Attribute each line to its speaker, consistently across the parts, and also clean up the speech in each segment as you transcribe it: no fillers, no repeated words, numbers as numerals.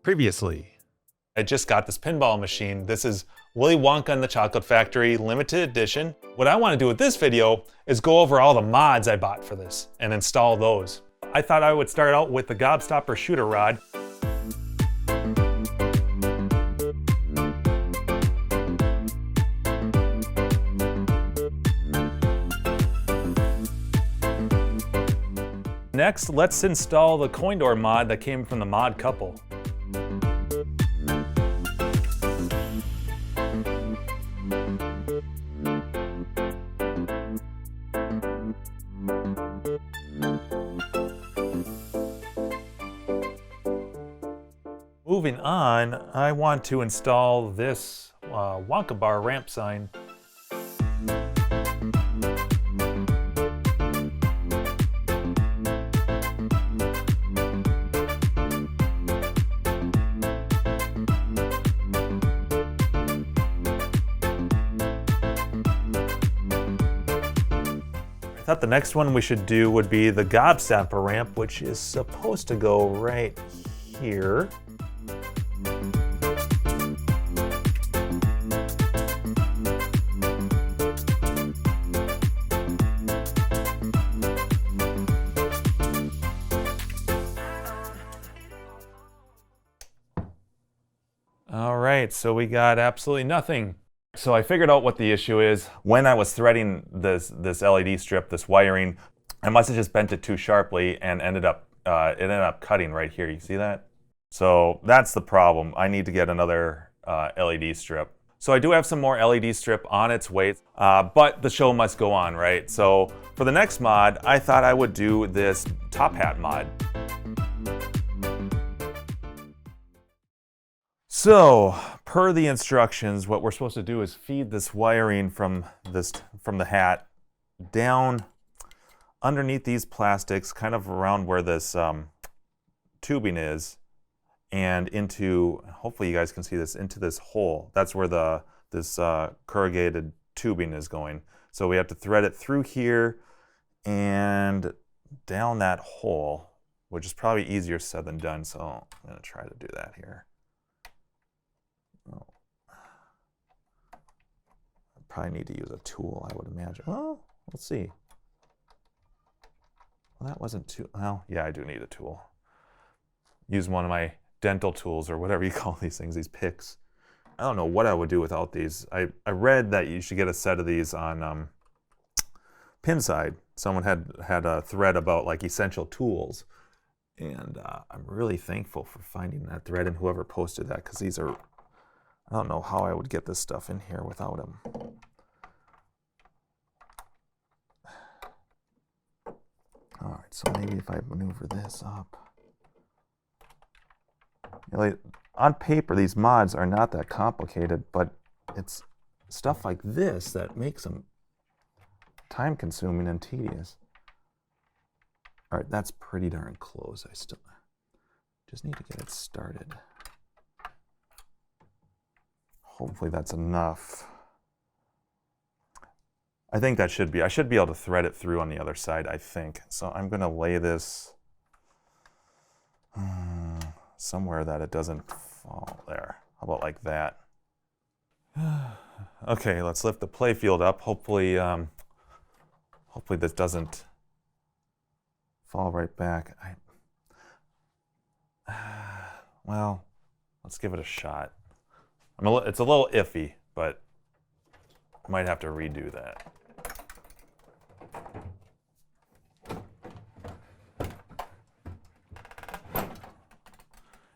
Speaker 1: Previously, I just got this pinball machine. This is Willy Wonka and the Chocolate Factory limited edition. What I want to do with this video is go over all the mods I bought for this and install those. I thought I would start out with the Gobstopper shooter rod. Next, let's install the coin door mod that came from the mod couple. Moving on, I want to install this Wonka bar ramp sign. I thought the next one we should do would be the Gobstopper ramp, which is supposed to go right here. All right, so we got absolutely nothing. So I figured out what the issue is. When I was threading this LED strip, this wiring, I must have just bent it too sharply and it ended up cutting right here. You see that? So that's the problem. I need to get another LED strip. So I do have some more LED strip on its way, but the show must go on, right? So for the next mod, I thought I would do this top hat mod. So, per the instructions, what we're supposed to do is feed this wiring from the hat down underneath these plastics, kind of around where this tubing is, and into, hopefully you guys can see this, into this hole. That's where this corrugated tubing is going. So we have to thread it through here and down that hole, which is probably easier said than done. So I'm going to try to do that here. Probably need to use a tool, I would imagine. Well, let's see. Well, that wasn't too, well, yeah, I do need a tool. Use one of my dental tools or whatever you call these things, these picks. I don't know what I would do without these. I read that you should get a set of these on Pinside. Someone had a thread about like essential tools. And I'm really thankful for finding that thread and whoever posted that, because these are, I don't know how I would get this stuff in here without them. All right, so maybe if I maneuver this up. You know, like, on paper, these mods are not that complicated, but it's stuff like this that makes them time-consuming and tedious. All right, that's pretty darn close. I still just need to get it started. Hopefully that's enough. I think that should be. I should be able to thread it through on the other side, I think. So I'm going to lay this somewhere that it doesn't fall there. How about like that? Okay, let's lift the playfield up. Hopefully, hopefully this doesn't fall right back. Well, let's give it a shot. It's a little iffy, but I might have to redo that.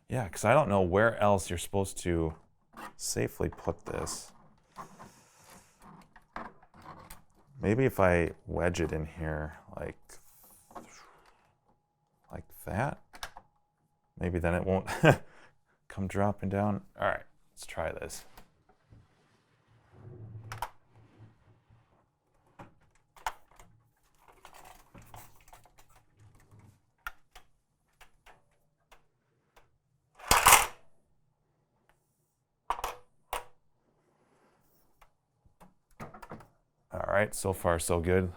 Speaker 1: Yeah, because I don't know where else you're supposed to safely put this. Maybe if I wedge it in here like that, maybe then it won't come dropping down. All right, let's try this. right, so far so good.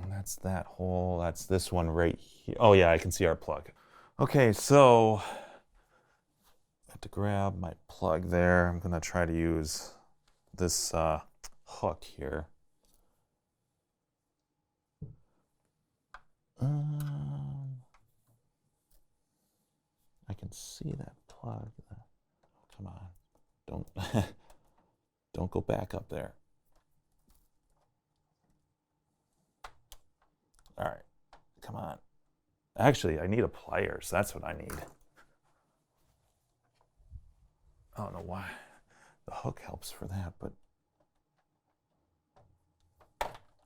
Speaker 1: And that's that hole. That's this one right here. Oh yeah, I can see our plug. Okay, so I have to grab my plug there. I'm gonna try to use this hook here. I can see that plug. Come on, don't don't go back up there. All right, come on. Actually, I need a pliers. That's what I need. I don't know why the hook helps for that, but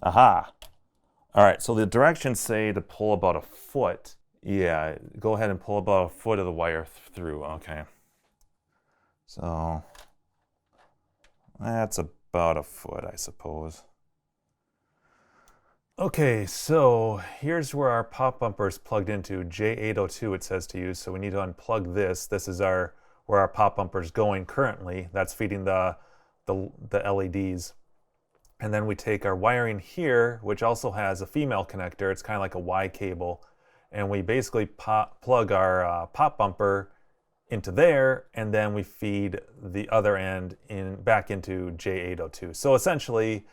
Speaker 1: aha. All right, so the directions say to pull about a foot. Yeah, go ahead and pull about a foot of the wire through. Okay. So that's about a foot, I suppose. Okay, so here's where our pop bumper is plugged into. J802 it says to use, so we need to unplug this. This is where our pop bumper is going currently. That's feeding the LEDs. And then we take our wiring here, which also has a female connector. It's kind of like a Y cable. And we basically plug our pop bumper into there, and then we feed the other end back into J802. So essentially,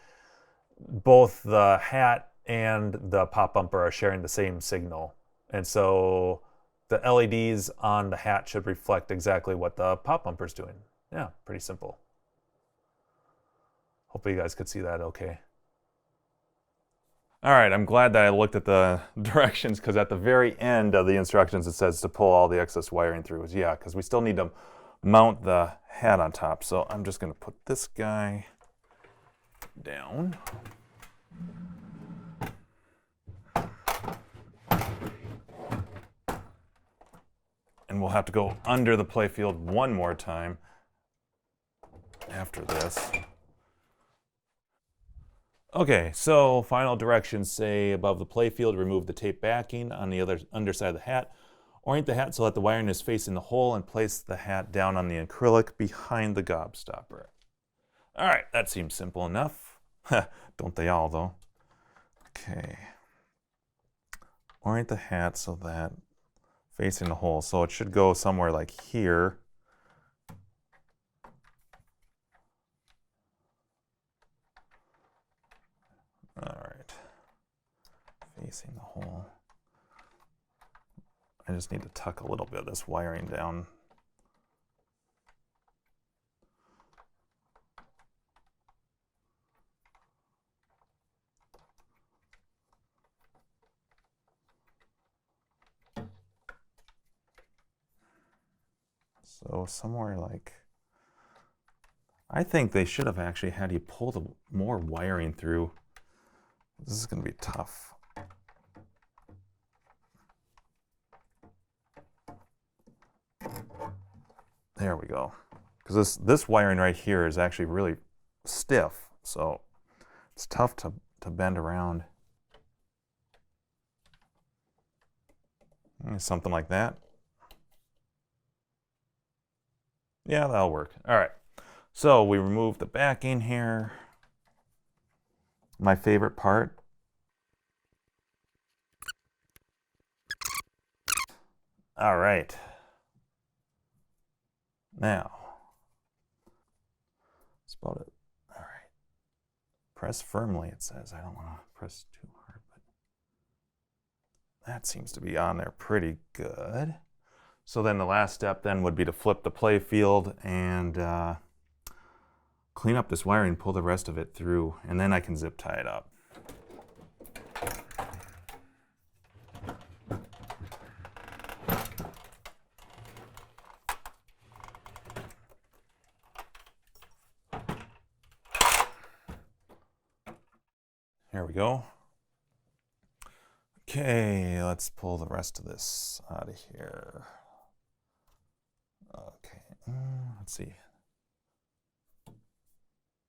Speaker 1: both the hat and the pop bumper are sharing the same signal. And so the LEDs on the hat should reflect exactly what the pop bumper is doing. Yeah, pretty simple. Hopefully you guys could see that okay. All right, I'm glad that I looked at the directions, because at the very end of the instructions it says to pull all the excess wiring through. Yeah, because we still need to mount the hat on top. So I'm just going to put this guy down. And we'll have to go under the playfield one more time after this. Okay, so final directions say above the playfield, remove the tape backing on the other underside of the hat. Orient the hat so that the wiring is facing the hole, and place the hat down on the acrylic behind the gobstopper. All right, that seems simple enough. Don't they all, though? Okay. Orient the hat so that facing the hole. So it should go somewhere like here. All right. Facing the hole. I just need to tuck a little bit of this wiring down. So somewhere like, I think they should have actually had you pull the more wiring through. This is going to be tough. There we go. Because this wiring right here is actually really stiff, so it's tough to bend around. Something like that. Yeah, that'll work. All right. So we remove the backing here. My favorite part. All right. Now, that's about it. All right. Press firmly, it says. I don't want to press too hard, but that seems to be on there pretty good. So then the last step then would be to flip the play field and clean up this wiring, pull the rest of it through, and then I can zip tie it up. Here we go. Okay, let's pull the rest of this out of here. Okay, let's see.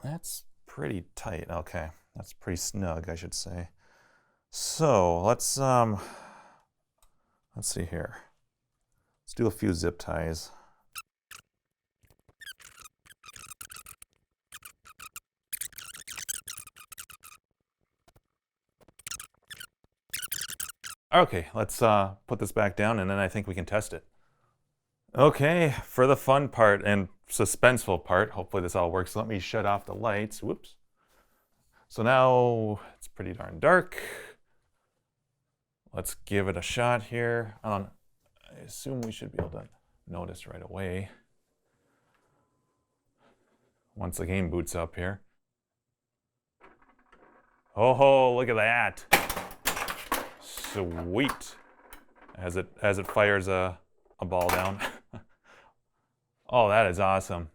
Speaker 1: That's pretty tight. Okay, that's pretty snug, I should say. So let's see here. Let's do a few zip ties. Okay, let's put this back down and then I think we can test it. Okay, for the fun part and suspenseful part, hopefully this all works. Let me shut off the lights. Whoops. So now it's pretty darn dark. Let's give it a shot here. I assume we should be able to notice right away once the game boots up here. Oh, look at that. Sweet. As it fires a ball down. Oh, that is awesome.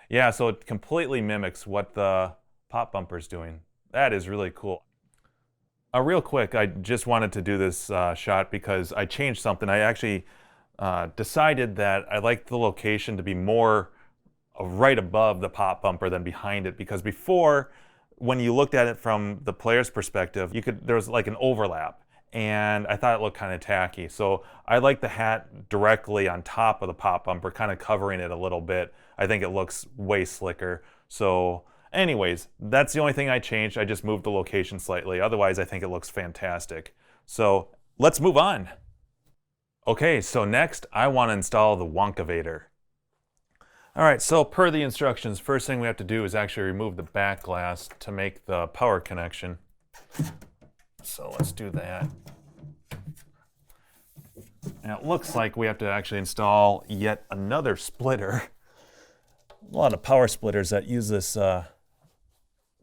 Speaker 1: Yeah, so it completely mimics what the pop bumper's doing. That is really cool. Real quick, I just wanted to do this shot because I changed something. I actually decided that I like the location to be more right above the pop bumper than behind it, because before, when you looked at it from the player's perspective, there was like an overlap, and I thought it looked kind of tacky. So I like the hat directly on top of the pop bumper, kind of covering it a little bit. I think it looks way slicker. So anyways, that's the only thing I changed. I just moved the location slightly. Otherwise, I think it looks fantastic. So let's move on. Okay, so next I want to install the Wonkavator. All right, so per the instructions, first thing we have to do is actually remove the back glass to make the power connection. So let's do that. Now it looks like we have to actually install yet another splitter. A lot of power splitters that use this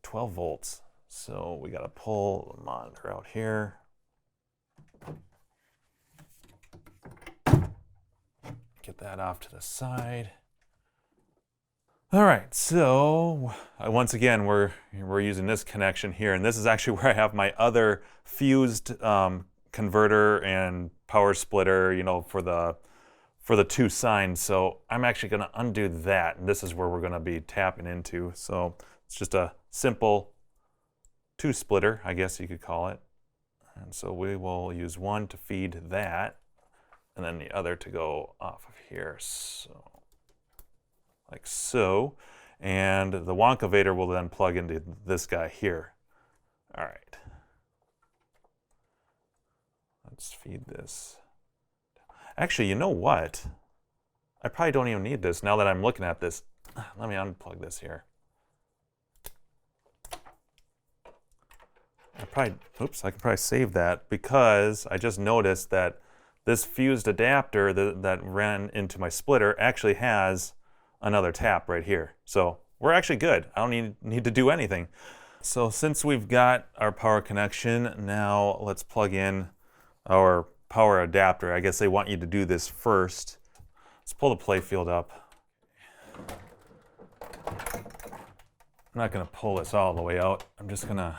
Speaker 1: 12 volts. So we got to pull the monitor out here. Get that off to the side. All right, so once again, we're using this connection here, and this is actually where I have my other fused converter and power splitter, you know, for the two signs. So I'm actually going to undo that, and this is where we're going to be tapping into. So it's just a simple two splitter, I guess you could call it. And so we will use one to feed that, and then the other to go off of here. So like so, and the Wonkavator will then plug into this guy here. All right, let's feed this. Actually, you know what? I probably don't even need this now that I'm looking at this. Let me unplug this here. I could probably save that, because I just noticed that this fused adapter that ran into my splitter actually has another tap right here. So we're actually good. I don't need to do anything. So since we've got our power connection, now let's plug in our power adapter. I guess they want you to do this first. Let's pull the playfield up. I'm not gonna pull this all the way out. I'm just gonna,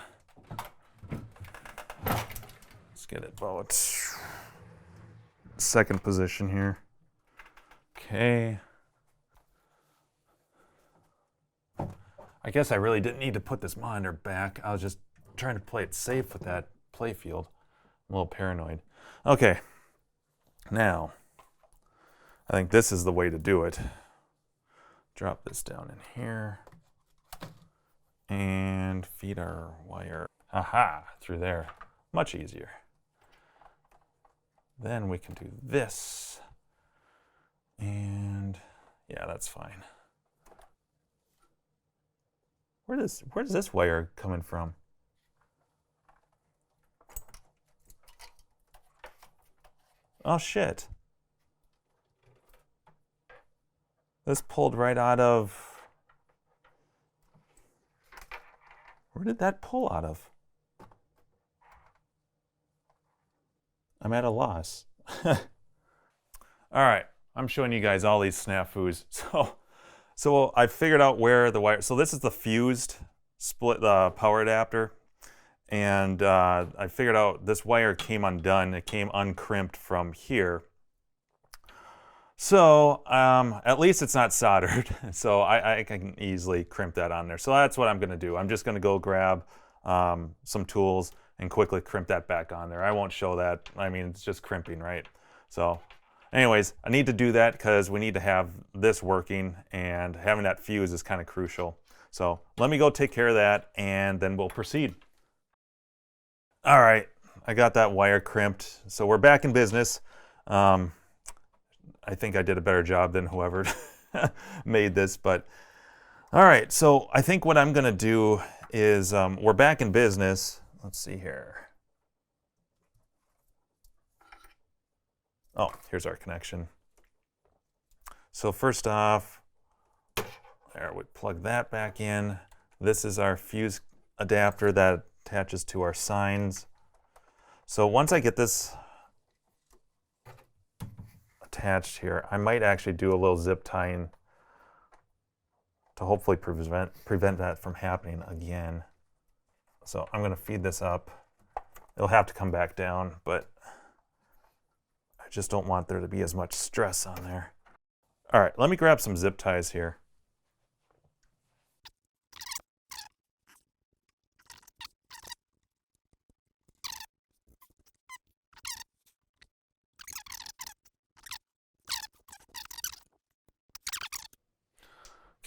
Speaker 1: let's get it about second position here. Okay. I guess I really didn't need to put this monitor back. I was just trying to play it safe with that playfield. I'm a little paranoid. Okay, now, I think this is the way to do it. Drop this down in here and feed our wire. Aha, through there. Much easier. Then we can do this. And yeah, that's fine. Where's this wire coming from? Oh shit. This pulled right out of... Where did that pull out of? I'm at a loss. All right, I'm showing you guys all these snafus. So I figured out where the wire, so this is the fused split power adapter, and I figured out this wire came undone. It came uncrimped from here. So at least it's not soldered, so I can easily crimp that on there. So that's what I'm gonna do. I'm just gonna go grab some tools and quickly crimp that back on there. I won't show that. I mean, it's just crimping, right? So anyways, I need to do that because we need to have this working, and having that fuse is kind of crucial. So let me go take care of that, and then we'll proceed. All right, I got that wire crimped. So we're back in business. I think I did a better job than whoever made this, but all right. So I think what I'm gonna do is we're back in business. Let's see here. Oh, here's our connection. So first off, there, we plug that back in. This is our fuse adapter that attaches to our signs. So once I get this attached here, I might actually do a little zip tying to hopefully prevent that from happening again. So I'm going to feed this up. It'll have to come back down, but I just don't want there to be as much stress on there. All right, let me grab some zip ties here.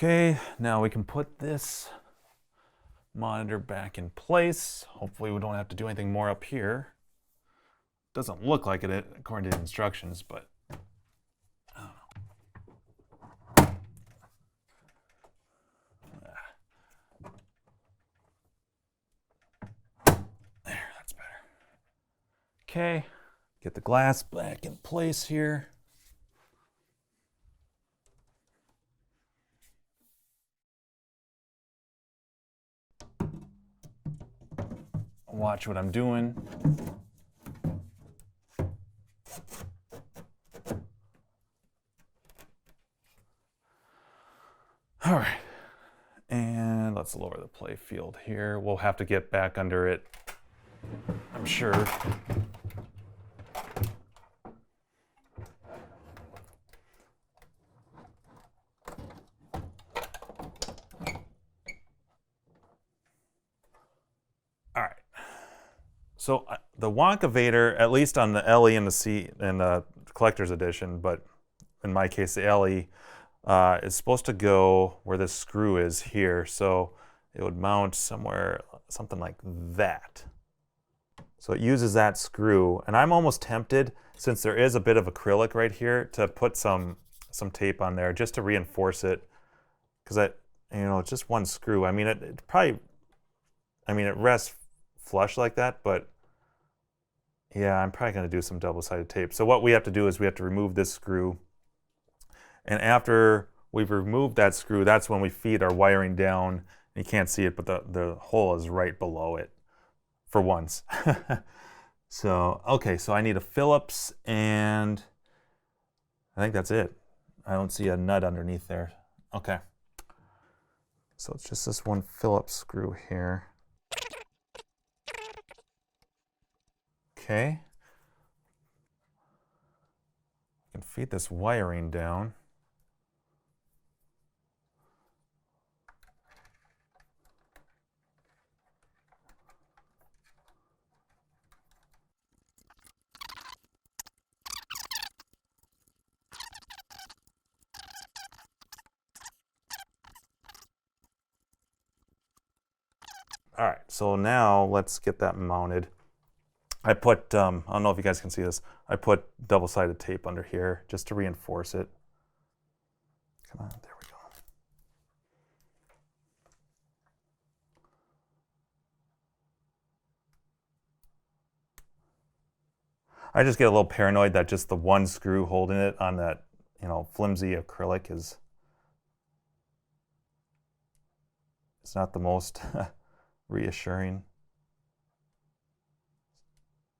Speaker 1: Okay, now we can put this monitor back in place. Hopefully we don't have to do anything more up here. Doesn't look like it according to the instructions, but I don't know. There, that's better. Okay, get the glass back in place here. Watch what I'm doing. All right, and let's lower the play field here. We'll have to get back under it, I'm sure. All right. So the Wonka Vader, at least on the LE and the C and the collector's edition, but in my case the LE, is supposed to go where this screw is here. So it would mount somewhere, something like that. So it uses that screw, and I'm almost tempted, since there is a bit of acrylic right here, to put some tape on there just to reinforce it, because it's just one screw. I mean, it probably, it rests flush like that, but yeah, I'm probably going to do some double-sided tape. So what we have to do is we have to remove this screw, and after we've removed that screw, that's when we feed our wiring down. You can't see it, but the hole is right below it for once. So, okay, so I need a Phillips, and I think that's it. I don't see a nut underneath there. Okay. So it's just this one Phillips screw here. Okay. I can feed this wiring down. All right, so now let's get that mounted. I put, I don't know if you guys can see this, I put double-sided tape under here just to reinforce it. Come on, there we go. I just get a little paranoid that just the one screw holding it on that, flimsy acrylic is not the most reassuring.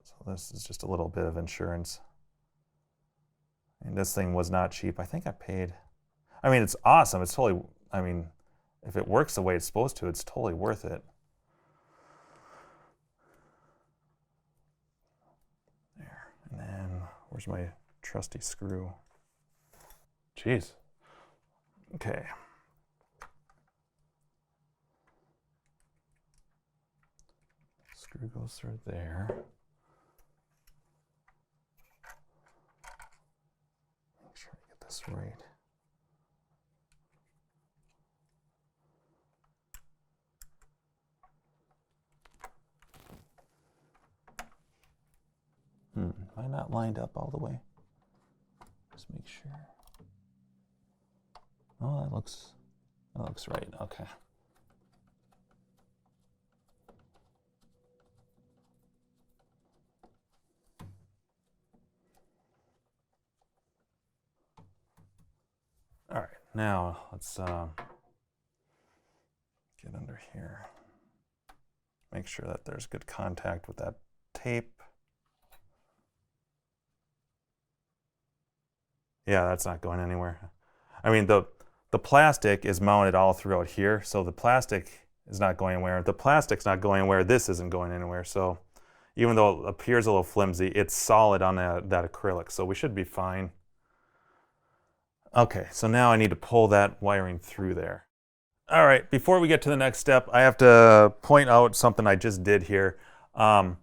Speaker 1: So this is just a little bit of insurance. And this thing was not cheap. I think I paid, it's awesome. It's totally, if it works the way it's supposed to, it's totally worth it. There, and then where's my trusty screw? Jeez. Okay. Screw goes through there. Make sure I get this right. Am I not lined up all the way? Just make sure. Oh, that looks right. Okay. All right, now let's get under here. Make sure that there's good contact with that tape. Yeah, that's not going anywhere. I mean, the plastic is mounted all throughout here, so the plastic is not going anywhere. The plastic's not going anywhere. This isn't going anywhere. So even though it appears a little flimsy, it's solid on that acrylic, so we should be fine. Okay, so now I need to pull that wiring through there. All right, before we get to the next step, I have to point out something I just did here. The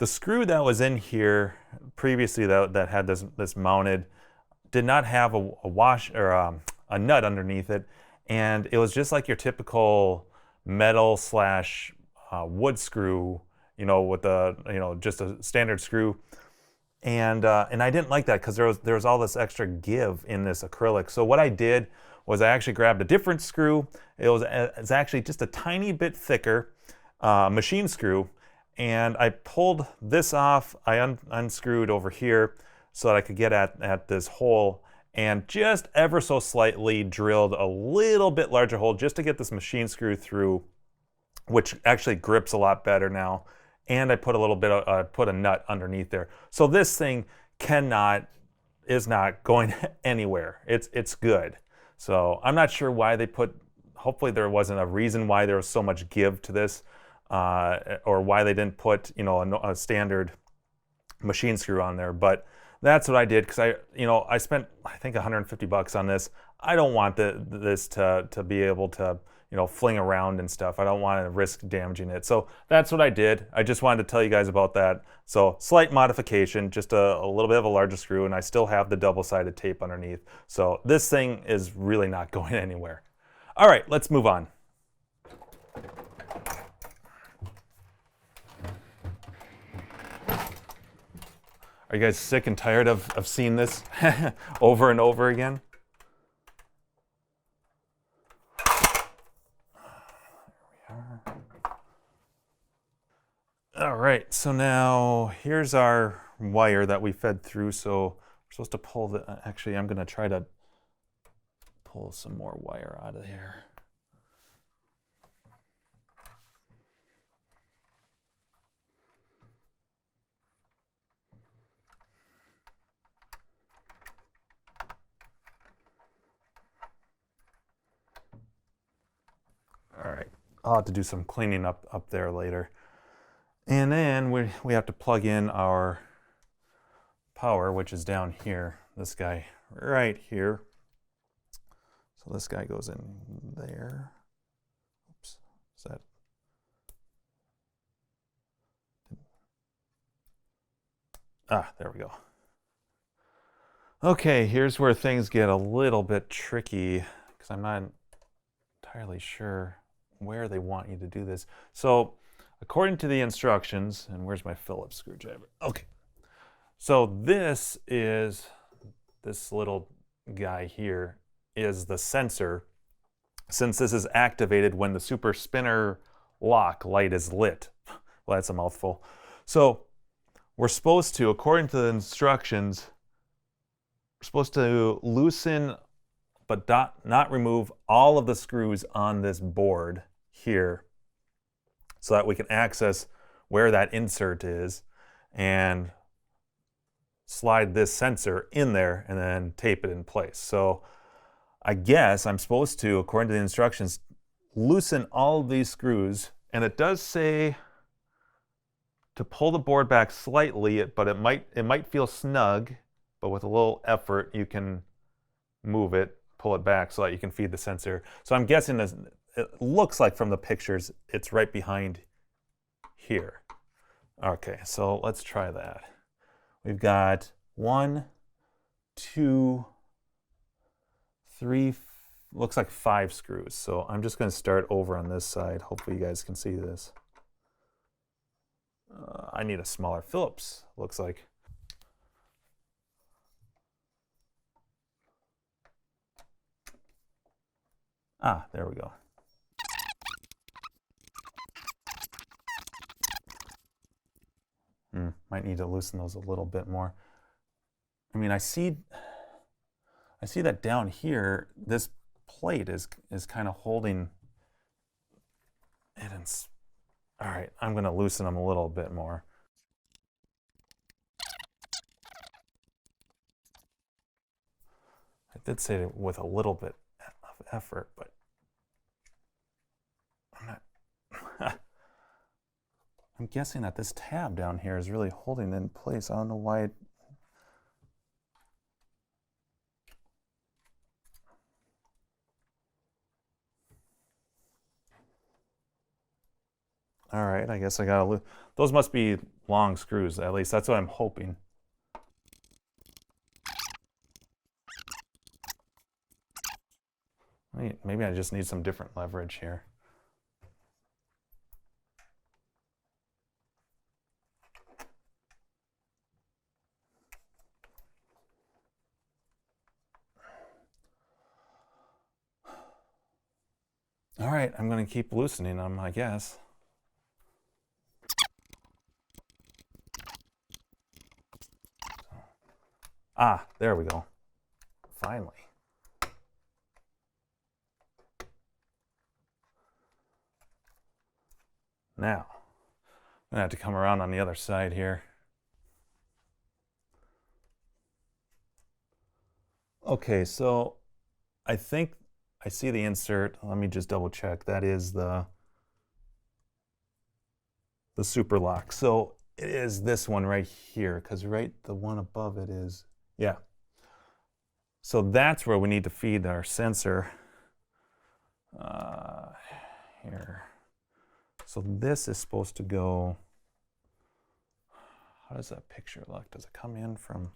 Speaker 1: screw that was in here previously that had this mounted did not have a wash or a nut underneath it, and it was just like your typical metal slash wood screw, you know, with just a standard screw. And I didn't like that because there was all this extra give in this acrylic. So what I did was I actually grabbed a different screw. It's actually just a tiny bit thicker machine screw, and I pulled this off. I unscrewed over here so that I could get at this hole, and just ever so slightly drilled a little bit larger hole just to get this machine screw through, which actually grips a lot better now. And I put a little bit of, put a nut underneath there. So this thing is not going anywhere. It's good. So I'm not sure why they hopefully there wasn't a reason why there was so much give to this, or why they didn't put, a standard machine screw on there. But that's what I did, because I spent, I think, $150 on this. I don't want this to be able to, fling around and stuff. I don't want to risk damaging it. So that's what I did. I just wanted to tell you guys about that. So slight modification, just a little bit of a larger screw, and I still have the double-sided tape underneath. So this thing is really not going anywhere. All right, let's move on. Are you guys sick and tired of seeing this over and over again? All right, so now here's our wire that we fed through. So we're supposed to pull actually, I'm gonna try to pull some more wire out of here. All right, I'll have to do some cleaning up there later. And then we have to plug in our power, which is down here. This guy right here. So this guy goes in there. Oops, is that? There we go. Okay, here's where things get a little bit tricky, because I'm not entirely sure where they want you to do this. So according to the instructions, and where's my Phillips screwdriver? Okay, so this little guy here is the sensor, since this is activated when the super spinner lock light is lit. Well, that's a mouthful. So we're supposed to, according to the instructions, we're supposed to loosen but not remove all of the screws on this board here, so that we can access where that insert is and slide this sensor in there and then tape it in place. So I guess I'm supposed to, according to the instructions, loosen all of these screws, and it does say to pull the board back slightly, but it might feel snug, but with a little effort you can move it, pull it back so that you can feed the sensor. So I'm guessing this, it looks like from the pictures it's right behind here. Okay, so let's try that. We've got 1, 2, 3, looks like 5 screws. So I'm just going to start over on this side. Hopefully you guys can see this. I need a smaller Phillips, looks like. Ah, there we go. Might need to loosen those a little bit more. I mean, I see that down here, this plate is kind of holding it in. All right, I'm going to loosen them a little bit more. I did say it with a little bit of effort, but I'm not. I'm guessing that this tab down here is really holding it in place. I don't know why All right, I guess I gotta. Those must be long screws. At least that's what I'm hoping. Maybe I just need some different leverage here. All right, I'm going to keep loosening them, I guess. Ah, there we go. Finally. Now, I'm going to have to come around on the other side here. Okay, so I think I see the insert. Let me just double check. That is the super lock. So it is this one right here, because the one above it is, yeah. So that's where we need to feed our sensor. Here. So this is supposed to go, how does that picture look? Does it come in from,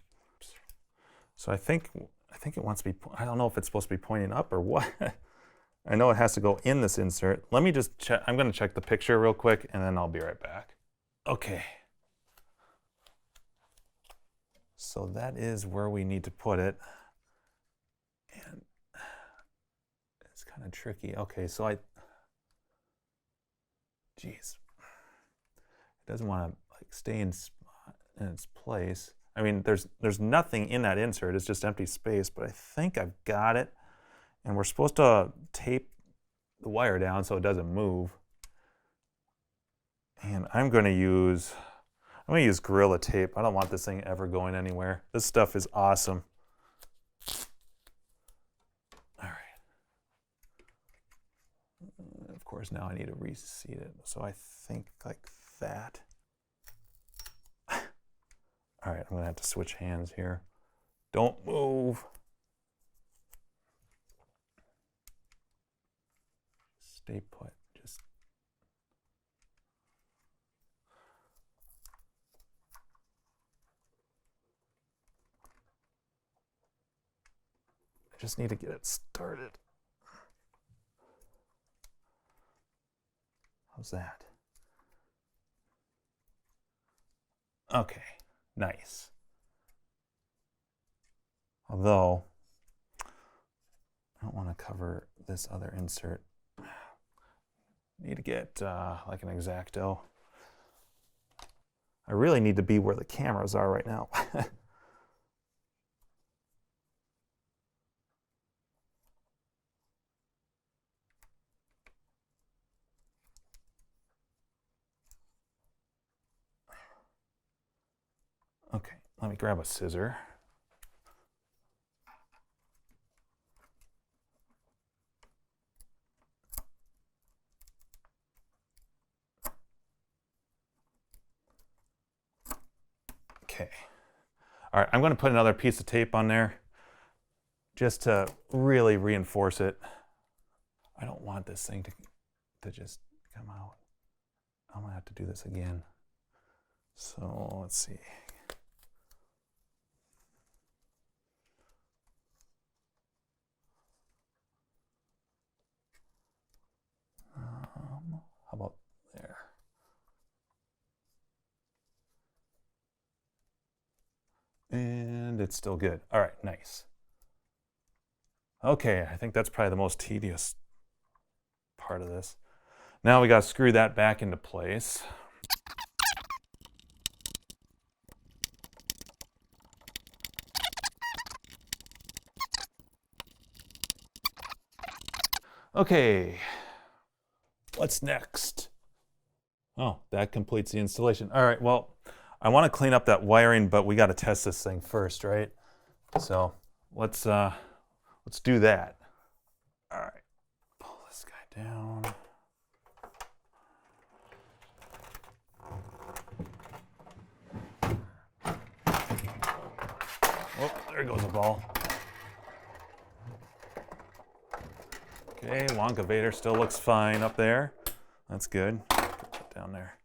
Speaker 1: so I think it wants to be, I don't know if it's supposed to be pointing up or what. I know it has to go in this insert. Let me just check, I'm gonna check the picture real quick and then I'll be right back. Okay. So that is where we need to put it. And it's kind of tricky. Okay, so geez. It doesn't want to like stay in its place. I mean, there's nothing in that insert. It's just empty space, but I think I've got it. And we're supposed to tape the wire down so it doesn't move. And I'm going to use Gorilla Tape. I don't want this thing ever going anywhere. This stuff is awesome. All right. Of course, now I need to reseat it. So I think like that. All right, I'm going to have to switch hands here. Don't move. Stay put. Just I just need to get it started. How's that? Okay, nice. Although, I don't want to cover this other insert. Need to get like an X-Acto. I really need to be where the cameras are right now. Okay, let me grab a scissor. Okay. All right, I'm going to put another piece of tape on there just to really reinforce it. I don't want this thing to just come out. I'm going to have to do this again. So let's see. How about there? And it's still good. All right, nice. Okay, I think that's probably the most tedious part of this. Now we got to screw that back into place. Okay, what's next? Oh, that completes the installation. All right, well, I want to clean up that wiring, but we got to test this thing first, right? So let's do that. All right, pull this guy down. Oh, there goes the ball. Okay, Wonka Vader still looks fine up there. That's good. Put that down there.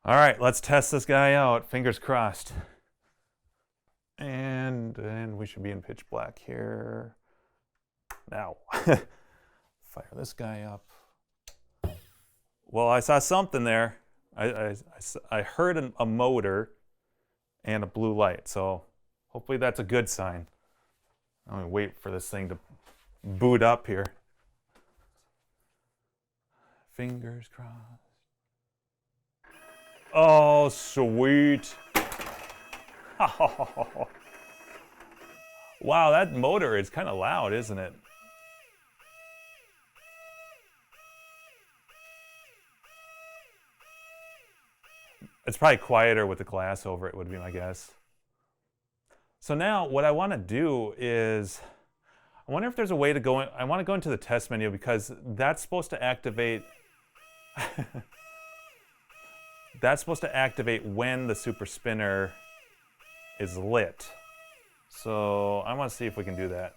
Speaker 1: All right, let's test this guy out. Fingers crossed. And we should be in pitch black here. Now, fire this guy up. Well, I saw something there. I heard a motor and a blue light, so hopefully that's a good sign. I'm gonna wait for this thing to boot up here. Fingers crossed. Oh, sweet. Wow, that motor is kind of loud, isn't it? It's probably quieter with the glass over it, would be my guess. So now what I want to do is, I wonder if there's a way to go in. I want to go into the test menu because that's supposed to activate that's supposed to activate when the super spinner is lit. So I want to see if we can do that.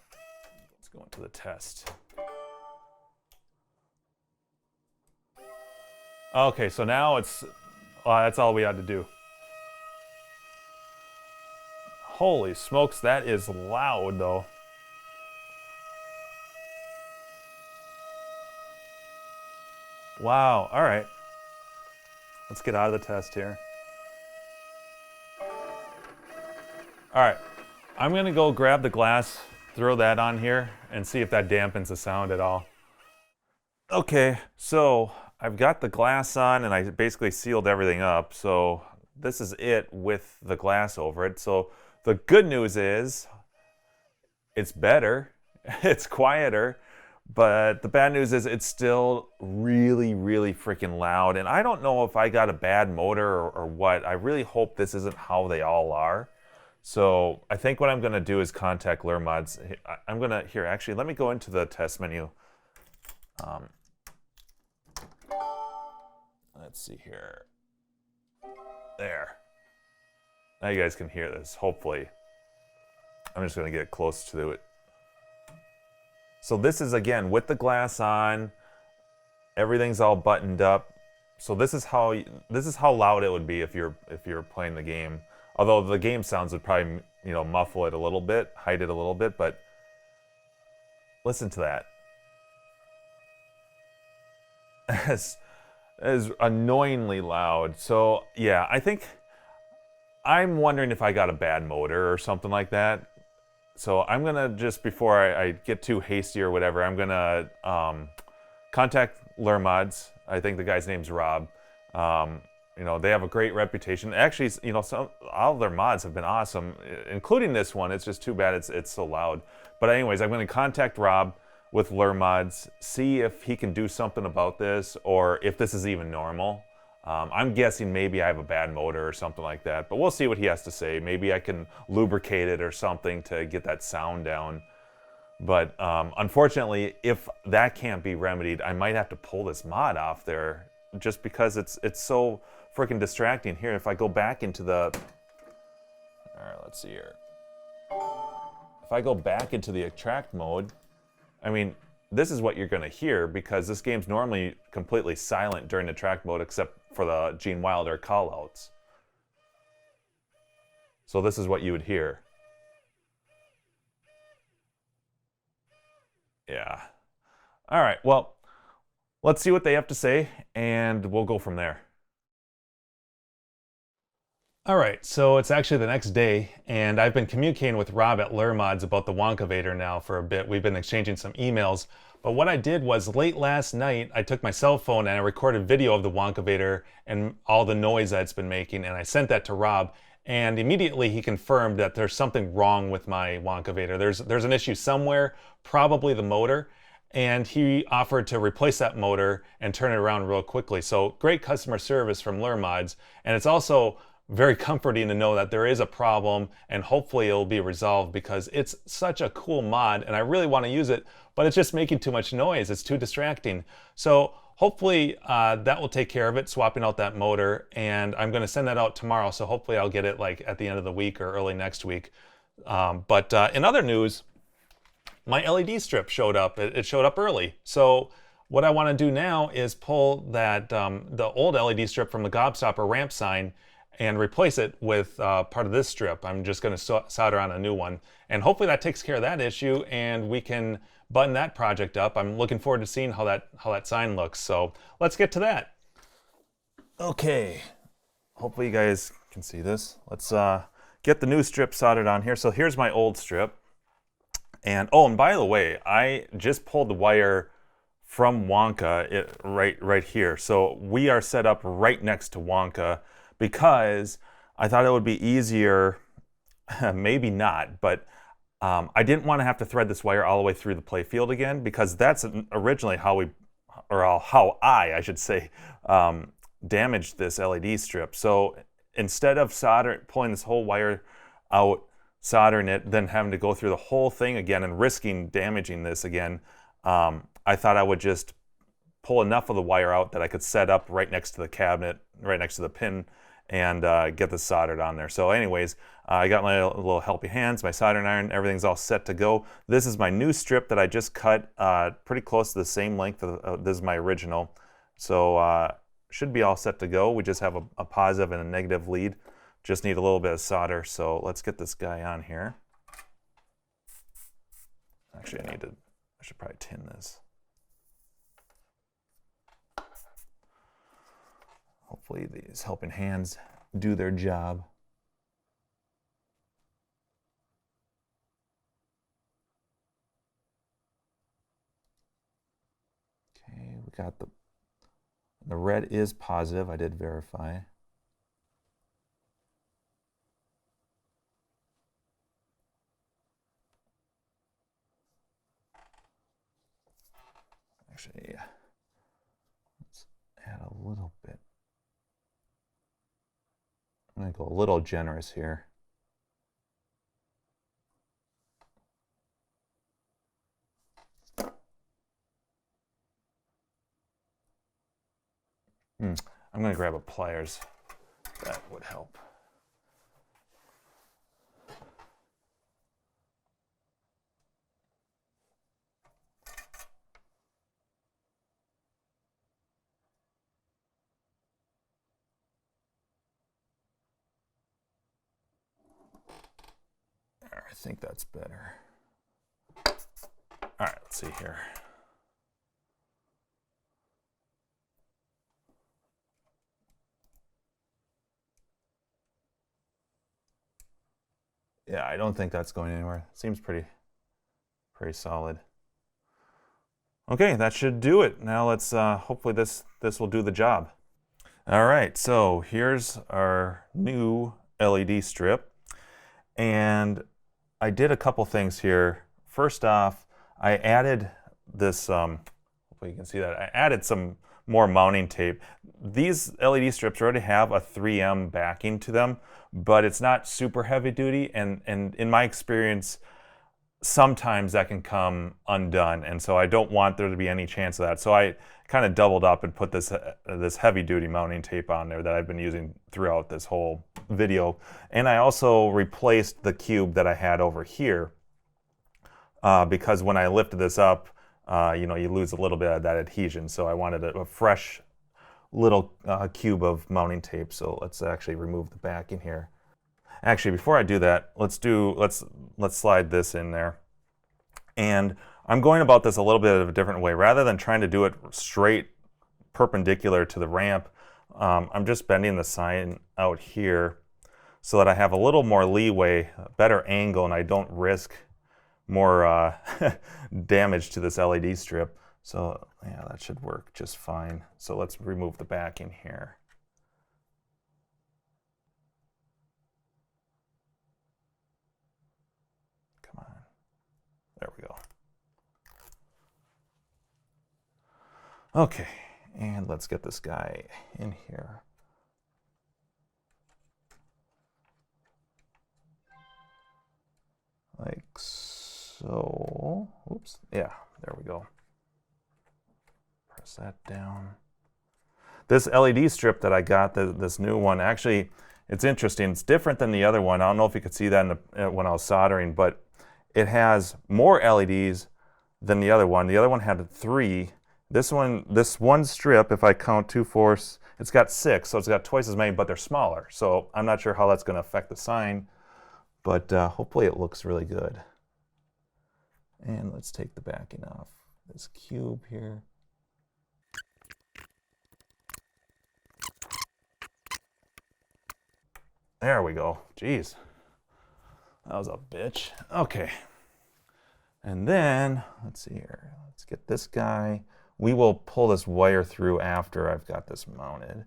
Speaker 1: Let's go into the test. Okay, so now it's, that's all we had to do. Holy smokes, that is loud though. Wow, all right. Let's get out of the test here. All right, I'm gonna go grab the glass, throw that on here, and see if that dampens the sound at all. Okay, so I've got the glass on and I basically sealed everything up. So this is it with the glass over it. So the good news is it's better, it's quieter. But the bad news is it's still really, really freaking loud. And I don't know if I got a bad motor or what. I really hope this isn't how they all are. So I think what I'm going to do is contact LurMods. I'm going to, here, actually, let me go into the test menu. Let's see here. There. Now you guys can hear this, hopefully. I'm just going to get close to it. So this is, again, with the glass on, everything's all buttoned up. So this is how loud it would be if you're playing the game. Although the game sounds would probably, you know, muffle it a little bit, hide it a little bit, but listen to that. It's annoyingly loud. So yeah, I think I'm wondering if I got a bad motor or something like that. So I'm gonna just, before I get too hasty or whatever, I'm gonna contact LurMods. I think the guy's name's Rob. You know, they have a great reputation. Actually, you know, all of their mods have been awesome, including this one. It's just too bad it's so loud. But anyways, I'm gonna contact Rob with LurMods, see if he can do something about this or if this is even normal. I'm guessing maybe I have a bad motor or something like that, but we'll see what he has to say. Maybe I can lubricate it or something to get that sound down. But unfortunately, if that can't be remedied, I might have to pull this mod off there just because it's so freaking distracting. Here, if I go back into the... All right, let's see here. If I go back into the attract mode, I mean, this is what you're going to hear because this game's normally completely silent during attract mode except for the Gene Wilder callouts. So this is what you would hear. Yeah. All right, well, let's see what they have to say, and we'll go from there. All right, so it's actually the next day, and I've been communicating with Rob at LurMods about the Wonkavator now for a bit. We've been exchanging some emails, but what I did was late last night, I took my cell phone and I recorded video of the Wonkavator and all the noise that it's been making, and I sent that to Rob, and immediately he confirmed that there's something wrong with my Wonkavator. There's an issue somewhere, probably the motor, and he offered to replace that motor and turn it around real quickly. So great customer service from LurMods, and it's also very comforting to know that there is a problem and hopefully it'll be resolved because it's such a cool mod and I really want to use it, but it's just making too much noise. It's too distracting. So hopefully that will take care of it, swapping out that motor, and I'm going to send that out tomorrow. So hopefully I'll get it like at the end of the week or early next week. But in other news, my LED strip showed up. It showed up early. So what I want to do now is pull that the old LED strip from the Gobstopper ramp sign and replace it with part of this strip. I'm just going to solder on a new one. And hopefully that takes care of that issue and we can button that project up. I'm looking forward to seeing how that sign looks. So let's get to that. Okay, hopefully you guys can see this. Let's get the new strip soldered on here. So here's my old strip. And oh, and by the way, I just pulled the wire from Wonka right here. So we are set up right next to Wonka, because I thought it would be easier, maybe not, but I didn't want to have to thread this wire all the way through the play field again, because that's originally how I should say, damaged this LED strip. So instead of pulling this whole wire out, soldering it, then having to go through the whole thing again and risking damaging this again, I thought I would just pull enough of the wire out that I could set up right next to the cabinet, right next to the pin, and get this soldered on there. So anyways, I got my little helpy hands, my soldering iron, everything's all set to go. This is my new strip that I just cut pretty close to the same length of this is my original. So should be all set to go. We just have a positive and a negative lead. Just need a little bit of solder. So let's get this guy on here. Actually, I should probably tin this. Hopefully these helping hands do their job. Okay, we got the red is positive. I did verify. Actually, let's add a little bit. I'm going to go a little generous here. I'm going to grab a pliers. That would help. I think that's better. All right, let's see here. Yeah, I don't think that's going anywhere. Seems pretty solid. Okay, that should do it. Now let's hopefully this will do the job. All right, so here's our new LED strip, and I did a couple things here. First off, I added this, hopefully you can see that, I added some more mounting tape. These LED strips already have a 3M backing to them, but it's not super heavy duty, and in my experience, sometimes that can come undone, and so I don't want there to be any chance of that. So I kind of doubled up and put this heavy duty mounting tape on there that I've been using throughout this whole video. And I also replaced the cube that I had over here because when I lifted this up, you lose a little bit of that adhesion. So I wanted a fresh little cube of mounting tape. So let's actually remove the backing here. Actually, before I do that, let's slide this in there. And I'm going about this a little bit of a different way. Rather than trying to do it straight perpendicular to the ramp, I'm just bending the sign out here so that I have a little more leeway, a better angle, and I don't risk more damage to this LED strip. So yeah, that should work just fine. So let's remove the backing here. Come on. There we go. Okay, and let's get this guy in here. Like so. Oops. Yeah, there we go. Press that down. This LED strip that I got, this new one, actually, it's interesting. It's different than the other one. I don't know if you could see that when I was soldering, but it has more LEDs than the other one. The other one had 3. This one strip, if I count 2, 4, it's got 6, so it's got twice as many, but they're smaller. So I'm not sure how that's going to affect the sign, but hopefully it looks really good. And let's take the backing off this cube here. There we go. Jeez. That was a bitch. Okay. And then, let's see here. Let's get this guy. We will pull this wire through after I've got this mounted.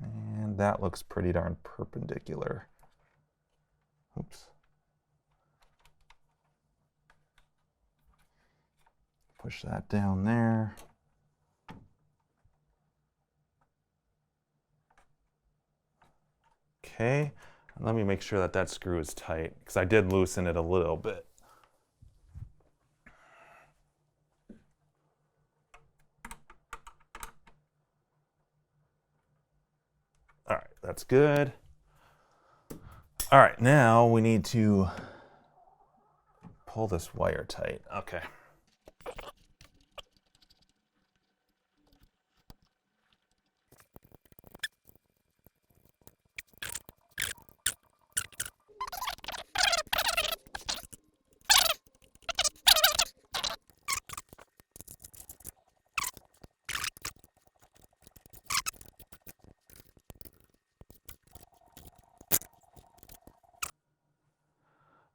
Speaker 1: And that looks pretty darn perpendicular. Oops. Push that down there. Okay, and let me make sure that that screw is tight, because I did loosen it a little bit. All right, that's good. All right, now we need to pull this wire tight. Okay.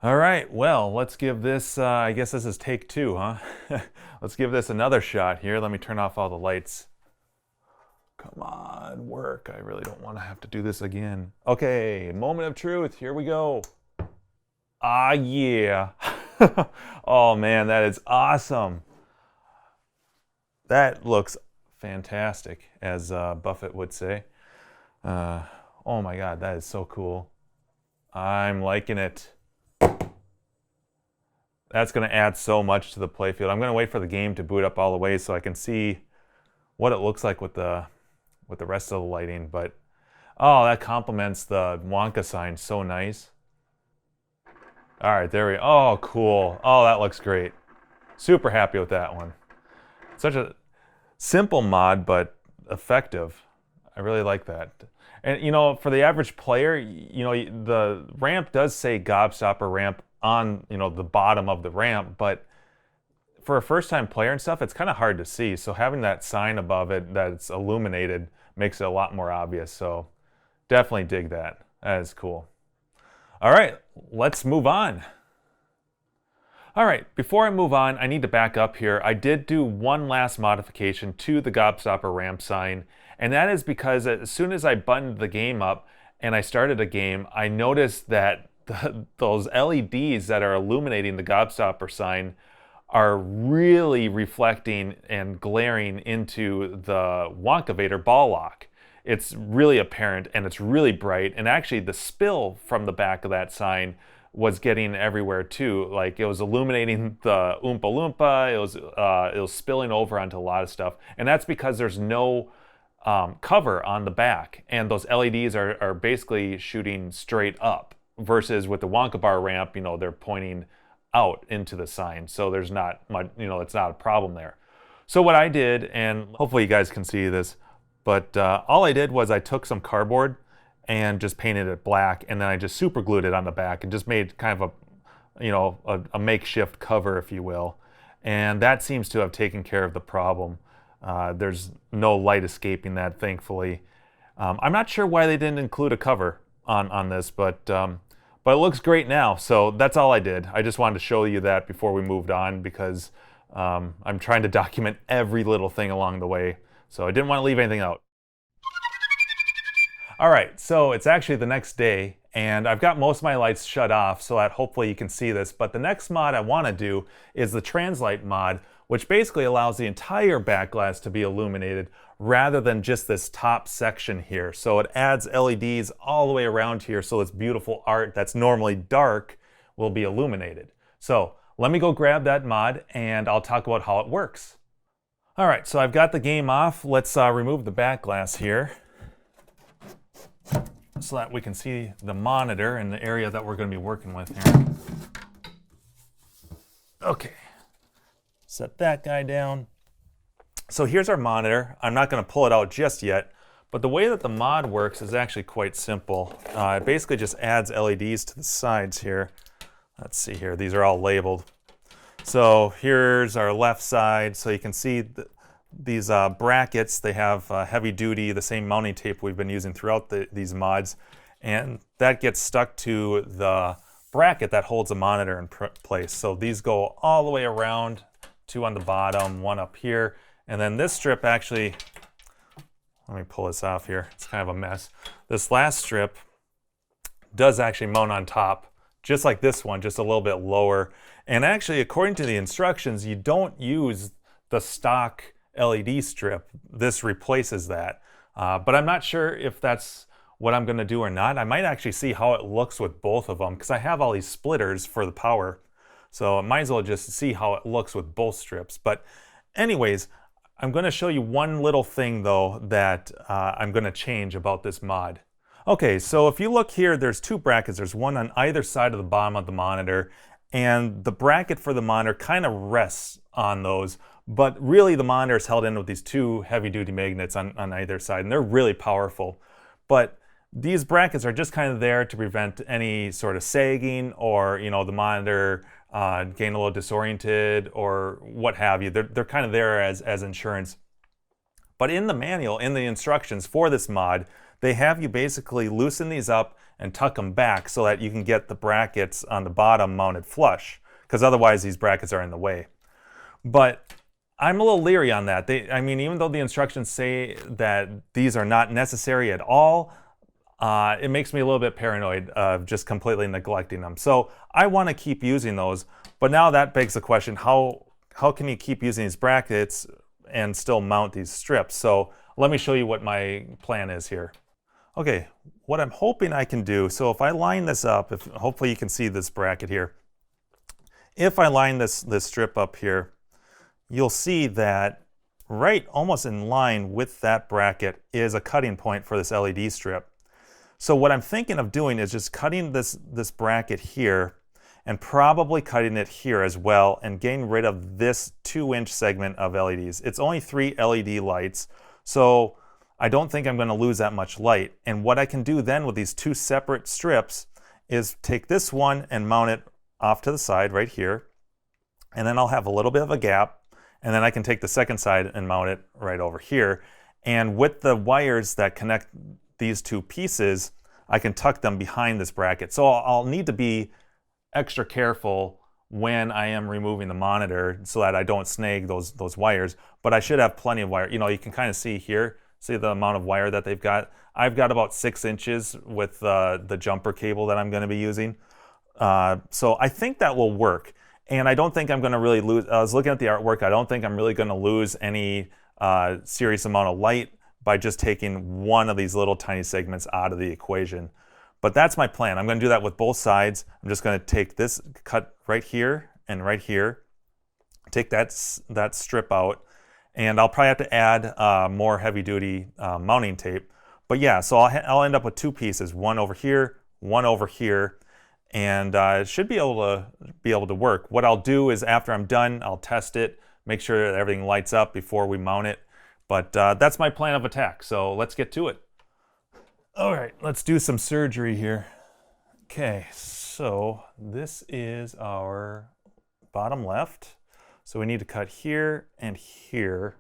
Speaker 1: All right, well, let's give this, I guess this is take 2, huh? Let's give this another shot here. Let me turn off all the lights. Come on, work. I really don't want to have to do this again. Okay, moment of truth. Here we go. Ah, yeah. Oh, man, that is awesome. That looks fantastic, as Buffett would say. Oh, my God, that is so cool. I'm liking it. That's going to add so much to the playfield. I'm going to wait for the game to boot up all the way so I can see what it looks like with the rest of the lighting. But oh, that complements the Wonka sign so nice. All right, there we go. Oh, cool. Oh, that looks great. Super happy with that one. Such a simple mod, but effective. I really like that. And you know, for the average player, you know, the ramp does say Gobstopper ramp on, you know, the bottom of the ramp, but for a first-time player and stuff, it's kind of hard to see. So having that sign above it that's illuminated makes it a lot more obvious. So definitely dig that. That is cool. All right, let's move on. All right, before I move on, I need to back up here. I did do one last modification to the Gobstopper ramp sign, and that is because as soon as I buttoned the game up and I started a game, I noticed that those LEDs that are illuminating the Gobstopper sign are really reflecting and glaring into the Wonkavator ball lock. It's really apparent and it's really bright, and actually the spill from the back of that sign was getting everywhere too. Like it was illuminating the Oompa Loompa, it was spilling over onto a lot of stuff, and that's because there's no cover on the back, and those LEDs are basically shooting straight up. Versus with the Wonka bar ramp, you know, they're pointing out into the sign. So there's not much, you know, it's not a problem there. So what I did, and hopefully you guys can see this, but all I did was I took some cardboard and just painted it black, and then I just super glued it on the back and just made kind of a, you know, a makeshift cover, if you will. And that seems to have taken care of the problem. There's no light escaping that, thankfully. I'm not sure why they didn't include a cover. on this, but it looks great now. So that's all I did. I just wanted to show you that before we moved on, because I'm trying to document every little thing along the way. So I didn't want to leave anything out. All right, so it's actually the next day, and I've got most of my lights shut off so that hopefully you can see this. But the next mod I want to do is the Translight mod, which basically allows the entire back glass to be illuminated rather than just this top section here. So it adds LEDs all the way around here, so this beautiful art that's normally dark will be illuminated. So let me go grab that mod and I'll talk about how it works. All right, so I've got the game off. Let's remove the back glass here so that we can see the monitor and the area that we're going to be working with here. Okay, set that guy down. So here's our monitor. I'm not going to pull it out just yet, but the way that the mod works is actually quite simple. It basically just adds LEDs to the sides here. Let's see here, these are all labeled. So here's our left side, so you can see these brackets. They have heavy duty, the same mounting tape we've been using throughout these mods, and that gets stuck to the bracket that holds the monitor in place. So these go all the way around, 2 on the bottom, 1 up here, and then this strip actually, let me pull this off here, it's kind of a mess. This last strip does actually mount on top, just like this one, just a little bit lower. And actually, according to the instructions, you don't use the stock LED strip. This replaces that. But I'm not sure if that's what I'm going to do or not. I might actually see how it looks with both of them, because I have all these splitters for the power. So I might as well just see how it looks with both strips. But anyways, I'm going to show you one little thing though that I'm going to change about this mod. Okay, so if you look here, there's 2 brackets. There's one on either side of the bottom of the monitor, and the bracket for the monitor kind of rests on those, but really the monitor is held in with these 2 heavy-duty magnets on either side, and they're really powerful. But these brackets are just kind of there to prevent any sort of sagging or, you know, the monitor getting a little disoriented or what have you. They're kind of there as insurance. But in the manual, in the instructions for this mod, they have you basically loosen these up and tuck them back so that you can get the brackets on the bottom mounted flush, because otherwise these brackets are in the way. But I'm a little leery on that. I mean, even though the instructions say that these are not necessary at all, it makes me a little bit paranoid of just completely neglecting them. So I want to keep using those, but now that begs the question, how can you keep using these brackets and still mount these strips? So let me show you what my plan is here. Okay, what I'm hoping I can do, so if I line this up, hopefully you can see this bracket here. If I line this strip up here, you'll see that right almost in line with that bracket is a cutting point for this LED strip. So what I'm thinking of doing is just cutting this bracket here and probably cutting it here as well and getting rid of this 2-inch segment of LEDs. It's only 3 LED lights, so I don't think I'm going to lose that much light. And what I can do then with these 2 separate strips is take this one and mount it off to the side right here, and then I'll have a little bit of a gap, and then I can take the second side and mount it right over here. And with the wires that connect these 2 pieces, I can tuck them behind this bracket. So I'll need to be extra careful when I am removing the monitor so that I don't snag those wires, but I should have plenty of wire. You know, you can kind of see here, see the amount of wire that they've got. I've got about 6 inches with the jumper cable that I'm going to be using. So I think that will work. And I don't think I'm going to really lose, I was looking at the artwork, I don't think I'm really going to lose any serious amount of light by just taking one of these little tiny segments out of the equation. But that's my plan. I'm going to do that with both sides. I'm just going to take this cut right here and right here, take that strip out, and I'll probably have to add more heavy-duty mounting tape. But yeah, so I'll end up with 2 pieces, one over here, and it should be able to work. What I'll do is after I'm done, I'll test it, make sure that everything lights up before we mount it. But that's my plan of attack, so let's get to it. All right, let's do some surgery here. Okay, so this is our bottom left. So we need to cut here and here.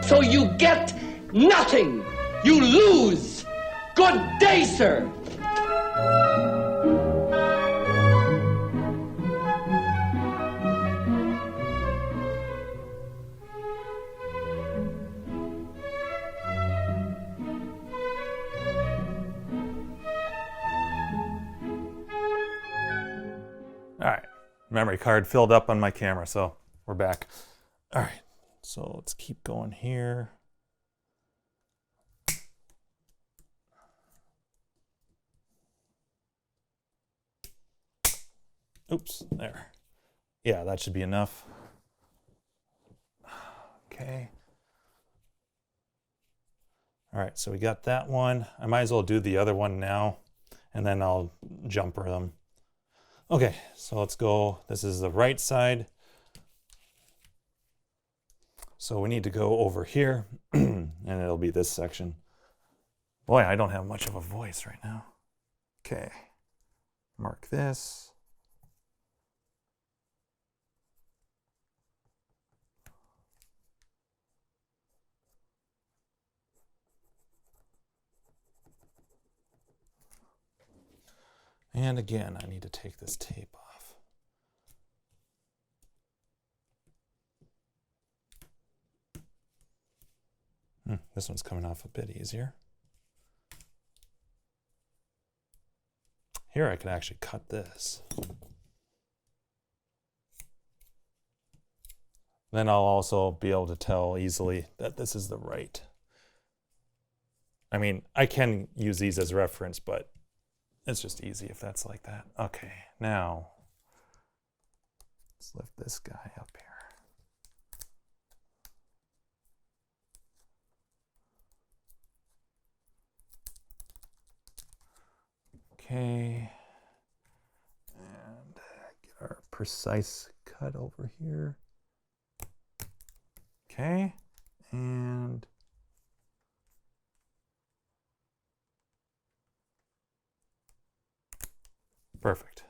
Speaker 2: So you get nothing. You lose! Good day, sir!
Speaker 1: All right, memory card filled up on my camera, so we're back. All right, so let's keep going here. Oops, there. Yeah, that should be enough. Okay. All right, so we got that one. I might as well do the other one now, and then I'll jumper them. Okay, so let's go. This is the right side. So we need to go over here, and it'll be this section. Boy, I don't have much of a voice right now. Okay, mark this. And again, I need to take this tape off. This one's coming off a bit easier. Here I can actually cut this. Then I'll also be able to tell easily that this is the right. I mean, I can use these as reference, but it's just easy if that's like that. Okay, now let's lift this guy up here. Okay, and get our precise cut over here. Okay, and perfect.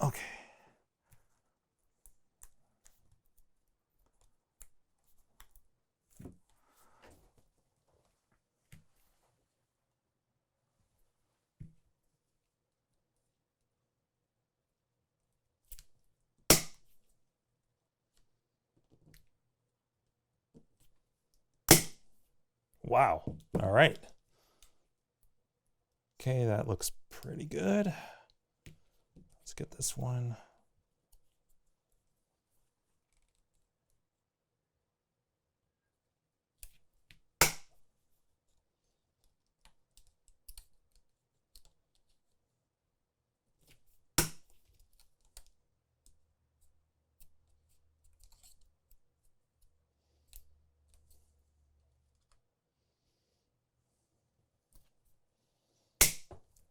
Speaker 1: Okay. Wow. All right. Okay, that looks pretty good. Let's get this one.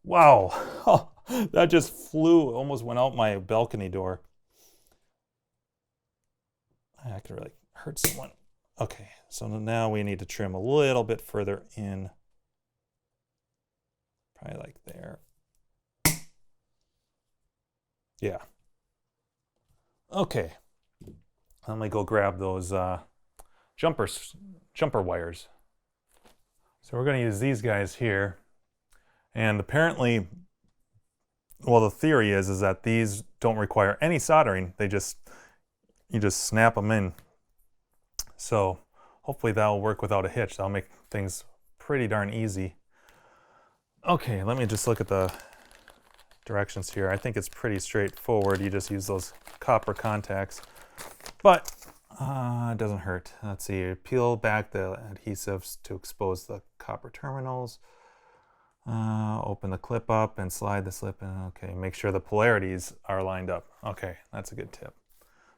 Speaker 1: Wow, oh, that just flew, almost went out my balcony door. I could really hurt someone. Okay, so now we need to trim a little bit further in. Probably like there. Yeah. Okay, let me go grab those jumper wires. So we're going to use these guys here. And apparently, well, the theory is that these don't require any soldering. You just snap them in. So hopefully that'll work without a hitch. That'll make things pretty darn easy. Okay, let me just look at the directions here. I think it's pretty straightforward. You just use those copper contacts, but it doesn't hurt. Let's see, peel back the adhesives to expose the copper terminals. Open the clip up and slide the slip in. Okay, make sure the polarities are lined up. Okay, that's a good tip.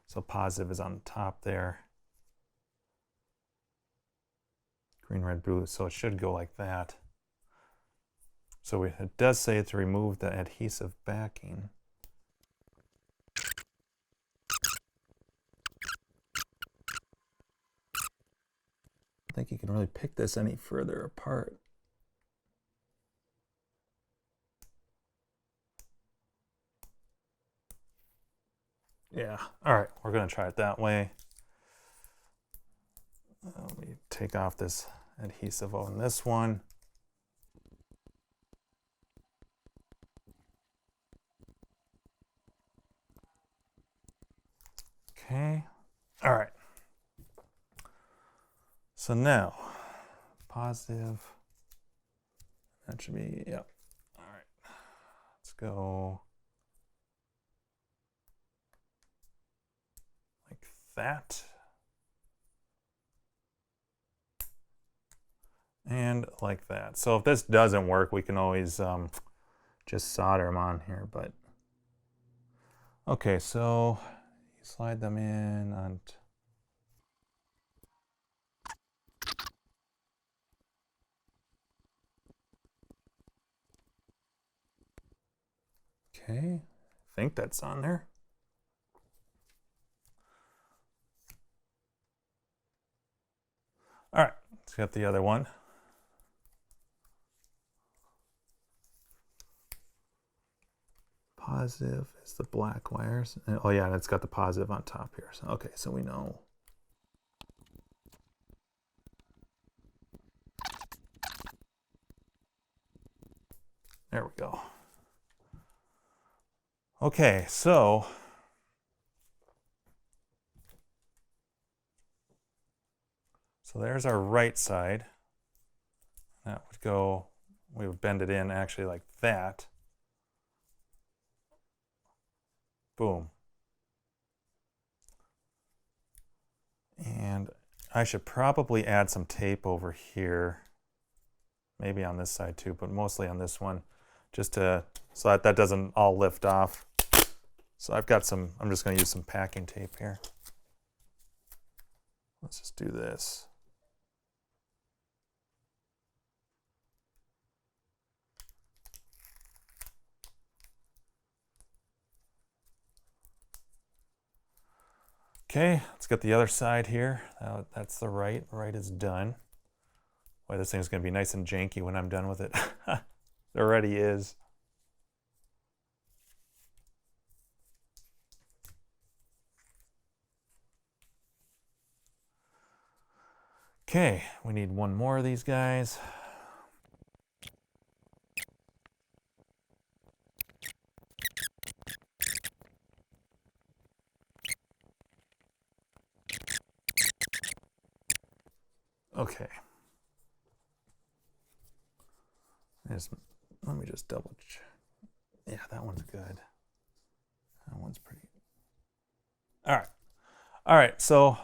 Speaker 1: So positive is on the top there. Green, red, blue, so it should go like that. So it does say to remove the adhesive backing. I think you can really pick this any further apart. Yeah, all right, we're gonna try it that way. Let me take off this adhesive on this one. Okay, all right. So now, positive, that should be, yep. All right, let's go like that. And like that. So if this doesn't work, we can always just solder them on here, but. Okay, so you slide them in on. Okay, I think that's on there. All right, let's get the other one. Positive is the black wires. And, oh yeah, and it's got the positive on top here. So, okay, so we know. There we go. Okay, so there's our right side. That would go, we would bend it in actually like that. Boom. And I should probably add some tape over here. Maybe on this side too, but mostly on this one, just to, so that that doesn't all lift off. So I've got some, I'm just going to use some packing tape here. Let's just do this. Okay, let's get the other side here. That's the right. Right is done. Boy, this thing's going to be nice and janky when I'm done with it. It already is. Okay, we need one more of these guys. Okay. Let me just double check. Yeah, that one's good. That one's pretty. All right. All right, so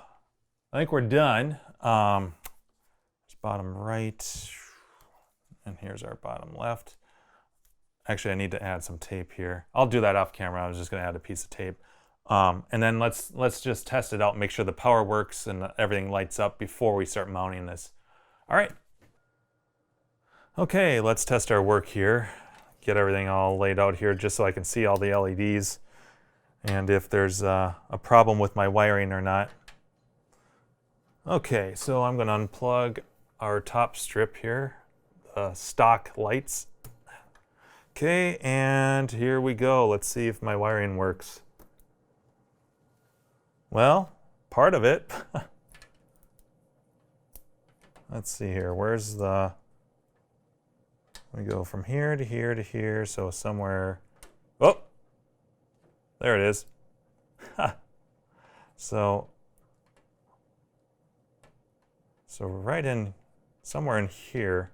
Speaker 1: I think we're done. There's bottom right, and here's our bottom left. Actually, I need to add some tape here. I'll do that off camera. I was just going to add a piece of tape. And then let's just test it out, make sure the power works and everything lights up before we start mounting this. All right. Okay, let's test our work here. Get everything all laid out here just so I can see all the LEDs and if there's a problem with my wiring or not. Okay, so I'm going to unplug our top strip here, the stock lights. Okay, and here we go. Let's see if my wiring works. Well, part of it. Let's see here. Where's the... We go from here to here to here, so somewhere... Oh! There it is. So right in... Somewhere in here.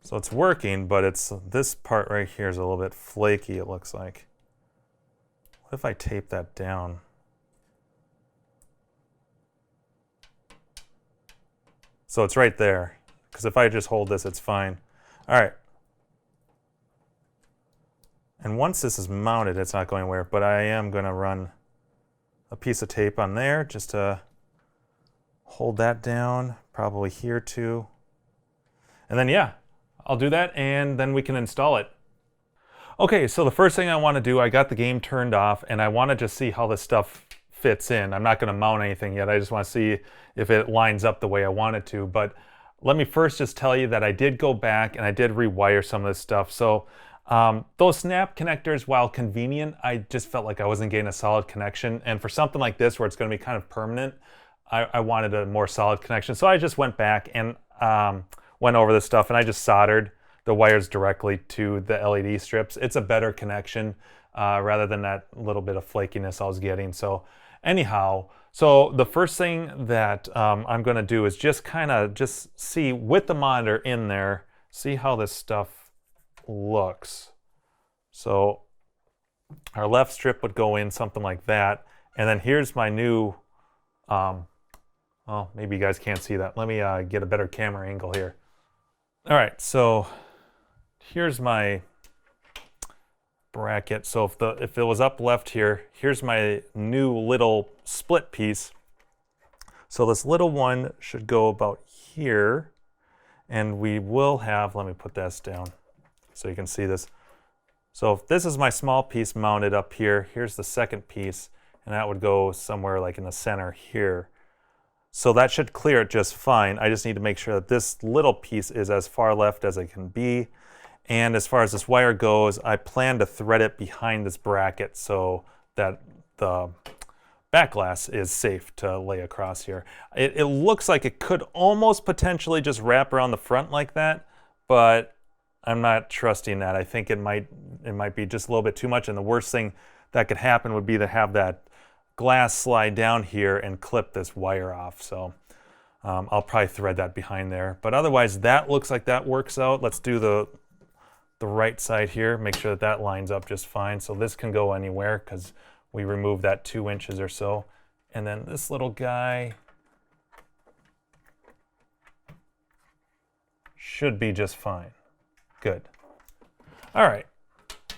Speaker 1: So it's working, but it's this part right here is a little bit flaky, it looks like. What if I tape that down? So it's right there, because if I just hold this, it's fine. All right. And once this is mounted, it's not going anywhere, but I am going to run a piece of tape on there just to hold that down, probably here too. And then, yeah, I'll do that, and then we can install it. Okay, so the first thing I want to do, I got the game turned off, and I want to just see how this stuff fits in. I'm not going to mount anything yet. I just want to see if it lines up the way I want it to. But let me first just tell you that I did go back and I did rewire some of this stuff. So Those snap connectors, while convenient, I just felt like I wasn't getting a solid connection. And for something like this where it's going to be kind of permanent, I wanted a more solid connection. So I just went back and went over this stuff, and I just soldered the wires directly to the LED strips. It's a better connection rather than that little bit of flakiness I was getting. So anyhow, so the first thing that I'm going to do is just kind of just see with the monitor in there, see how this stuff looks. So our left strip would go in something like that, and then here's my new well, maybe you guys can't see that. Let me get a better camera angle here. All right, so here's my bracket. So if it was up left here, here's my new little split piece. So this little one should go about here, and we will have, let me put this down so you can see this. So if this is my small piece mounted up here, here's the second piece, and that would go somewhere like in the center here. So that should clear it just fine. I just need to make sure that this little piece is as far left as it can be. And as far as this wire goes, I plan to thread it behind this bracket so that the back glass is safe to lay across here. It looks like it could almost potentially just wrap around the front like that, but I'm not trusting that. I think it might be just a little bit too much, and the worst thing that could happen would be to have that glass slide down here and clip this wire off. So I'll probably thread that behind there. But otherwise, that looks like that works out. Let's do the right side here, make sure that that lines up just fine. So this can go anywhere because we removed that 2 inches or so. And then this little guy should be just fine. Good. All right,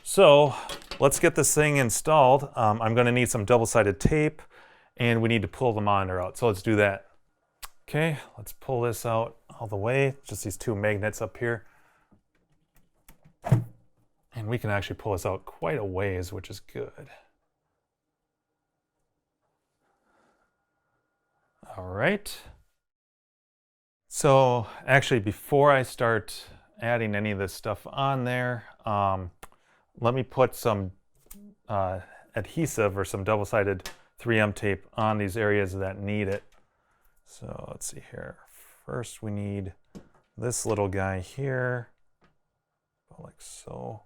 Speaker 1: so let's get this thing installed. I'm going to need some double-sided tape, and we need to pull the monitor out. So let's do that. Okay, let's pull this out all the way. Just these 2 magnets up here. And we can actually pull this out quite a ways, which is good. All right. So actually, before I start adding any of this stuff on there, let me put some adhesive or some double-sided 3M tape on these areas that need it. So let's see here. First, we need this little guy here, like so.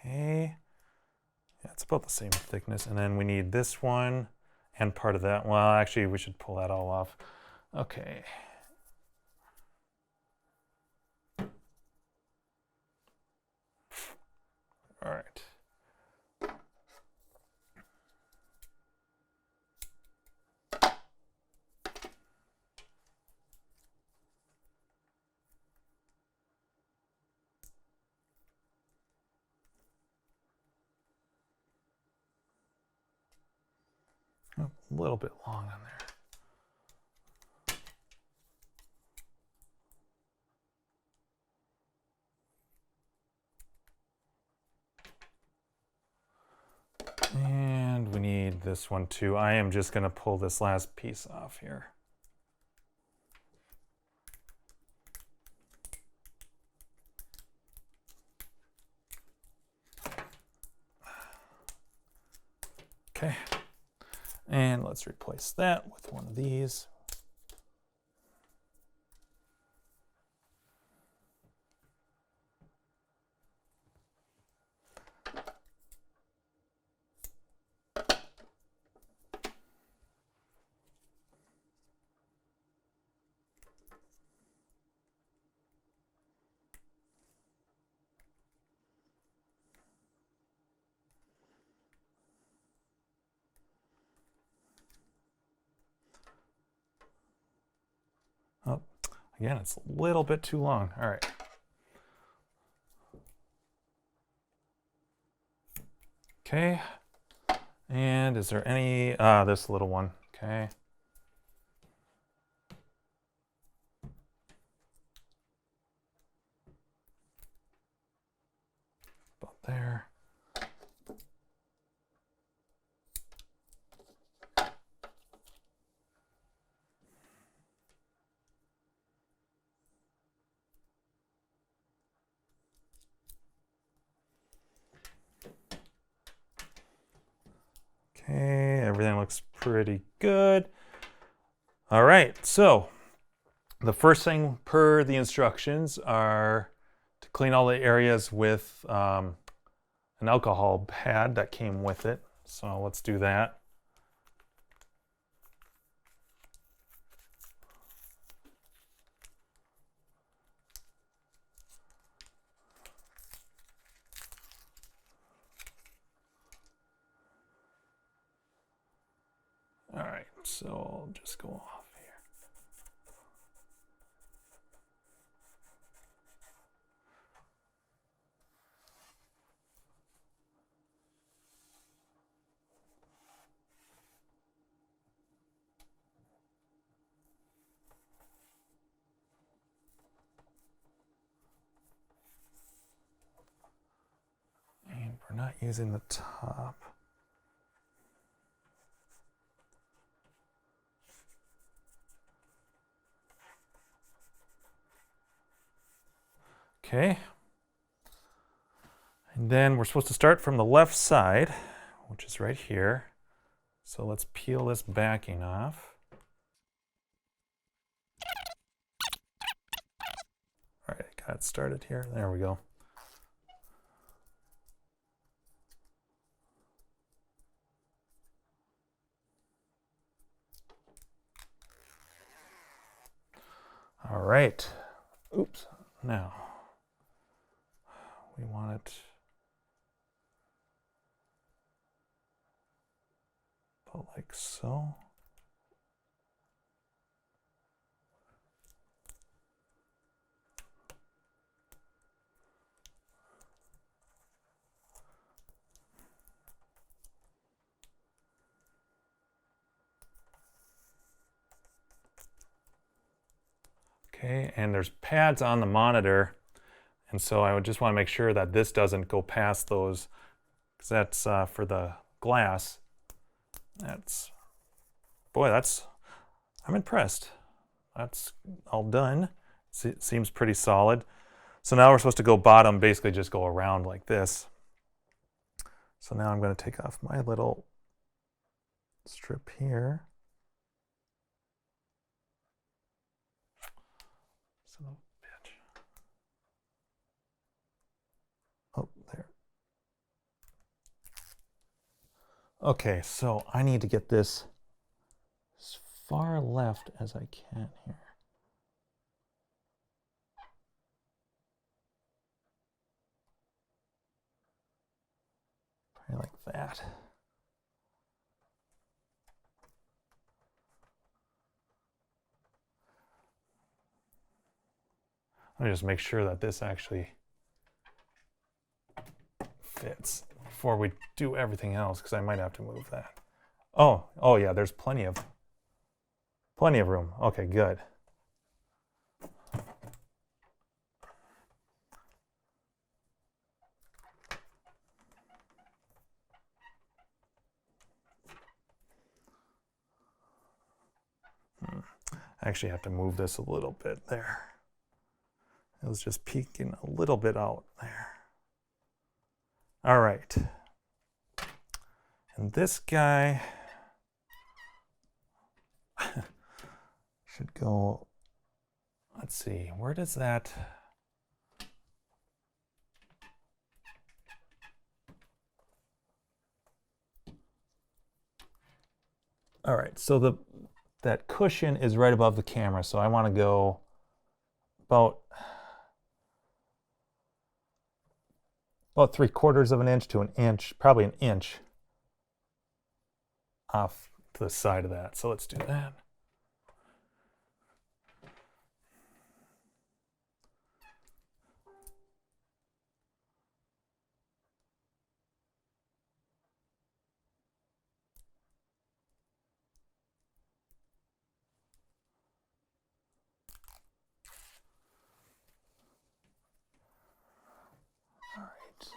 Speaker 1: Okay, yeah, it's about the same thickness. And then we need this one and part of that. Well, actually, we should pull that all off. Okay. All right. A little bit long on there. And we need this one too. I am just going to pull this last piece off here. Okay. And let's replace that with one of these. Oh, again, it's a little bit too long. All right. Okay. And is there any, this little one, okay. Okay, everything looks pretty good. All right, so the first thing per the instructions are to clean all the areas with an alcohol pad that came with it. So let's do that. All right, so I'll just go off here. And we're not using the top. Okay. And then we're supposed to start from the left side, which is right here. So let's peel this backing off. All right, got it started here. There we go. All right. Oops. Now, we want it about like so. Okay, and there's pads on the monitor, and so I would just want to make sure that this doesn't go past those, because that's for the glass. I'm impressed. That's all done. Seems pretty solid. So now we're supposed to go bottom, basically just go around like this. So now I'm going to take off my little strip here. Son of a bitch. Oh, there. Okay, so I need to get this as far left as I can here. Probably like that. Let me just make sure that this actually fits before we do everything else, because I might have to move that. Oh yeah, there's plenty of room. Okay, good. I actually have to move this a little bit there. It was just peeking a little bit out there. All right. And this guy should go, let's see, where does that? All right, so that cushion is right above the camera, so I want to go about 3/4 of an inch to an inch, probably an inch off to the side of that. So let's do that. All right.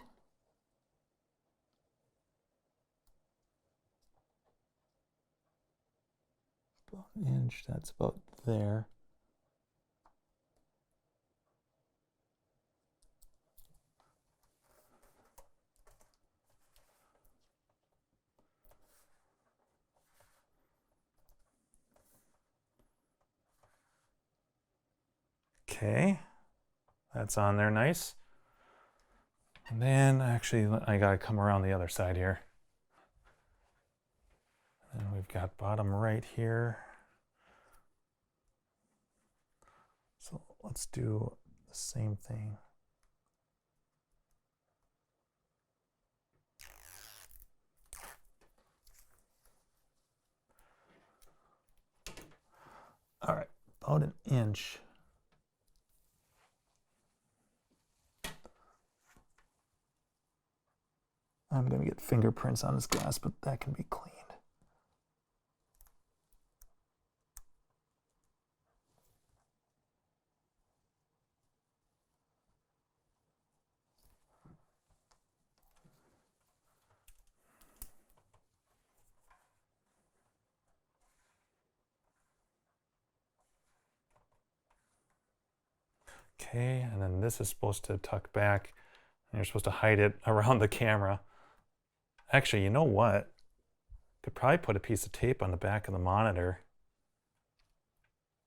Speaker 1: About an inch, that's about there. Okay, that's on there nice. And then actually I gotta come around the other side here. And we've got bottom right here. So let's do the same thing. All right, about an inch. I'm gonna get fingerprints on this glass, but that can be cleaned. Okay, and then this is supposed to tuck back, and you're supposed to hide it around the camera. Actually, you know what? Could probably put a piece of tape on the back of the monitor.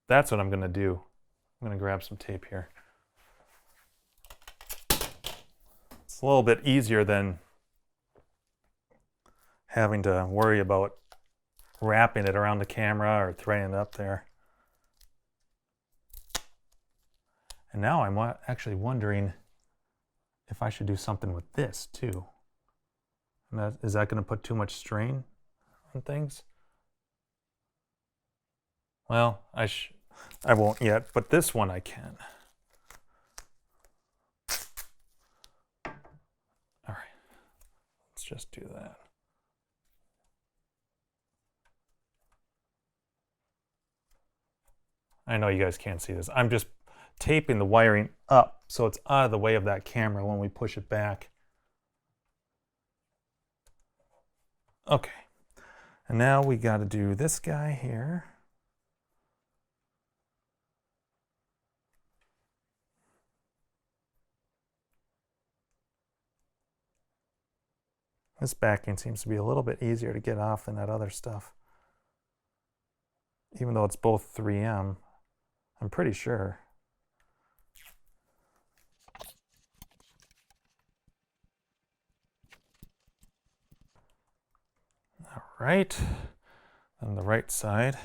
Speaker 1: That's what I'm gonna do. I'm gonna grab some tape here. It's a little bit easier than having to worry about wrapping it around the camera or threading it up there. And now I'm actually wondering if I should do something with this too. And is that going to put too much strain on things? Well, I won't yet, but this one I can. All right, let's just do that. I know you guys can't see this. I'm just taping the wiring up so it's out of the way of that camera when we push it back. Okay, and now we got to do this guy here. This backing seems to be a little bit easier to get off than that other stuff. Even though it's both 3M, I'm pretty sure. All right, on the right side.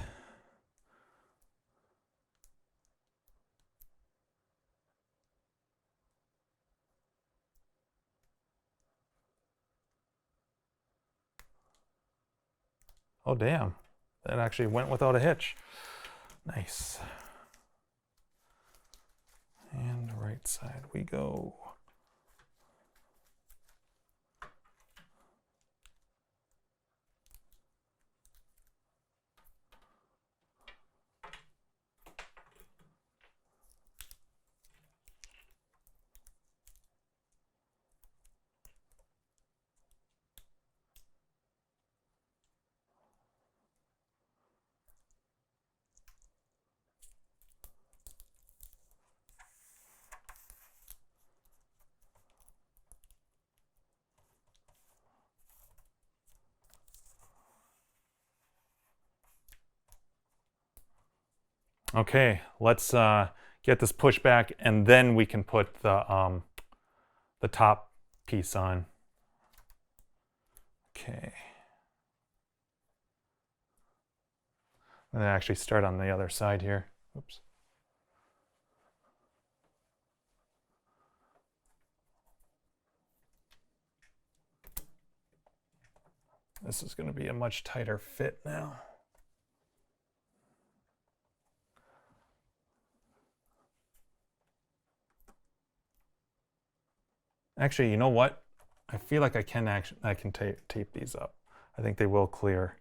Speaker 1: Oh damn, that actually went without a hitch. Nice. And right side we go. Okay, let's get this pushed back, and then we can put the top piece on. Okay. And then actually start on the other side here. Oops. This is going to be a much tighter fit now. Actually, you know what? I feel like I can tape these up. I think they will clear.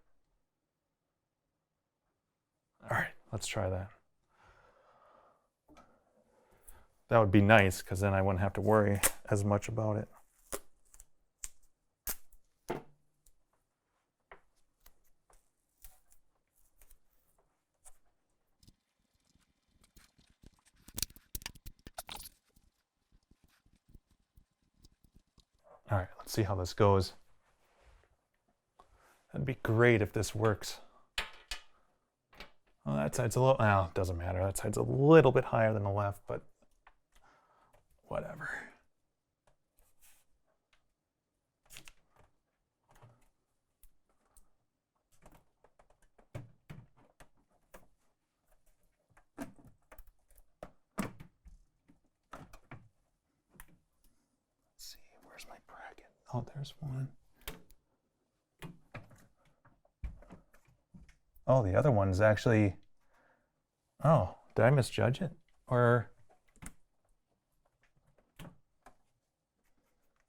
Speaker 1: All right, let's try that. That would be nice because then I wouldn't have to worry as much about it. All right, let's see how this goes. That'd be great if this works. Well, that side's a little, well, it doesn't matter. That side's a little bit higher than the left, but whatever. Let's see, where's my bracket? Oh, there's one. Oh, the other one's actually, oh, did I misjudge it? Or,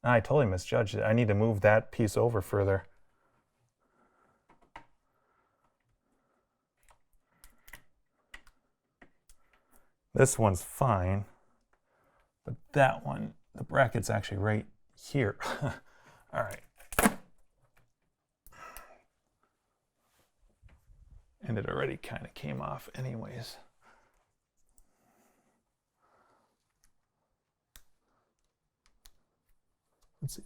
Speaker 1: I totally misjudged it. I need to move that piece over further. This one's fine, but that one, the bracket's actually right here. All right. And it already kind of came off anyways. Let's see,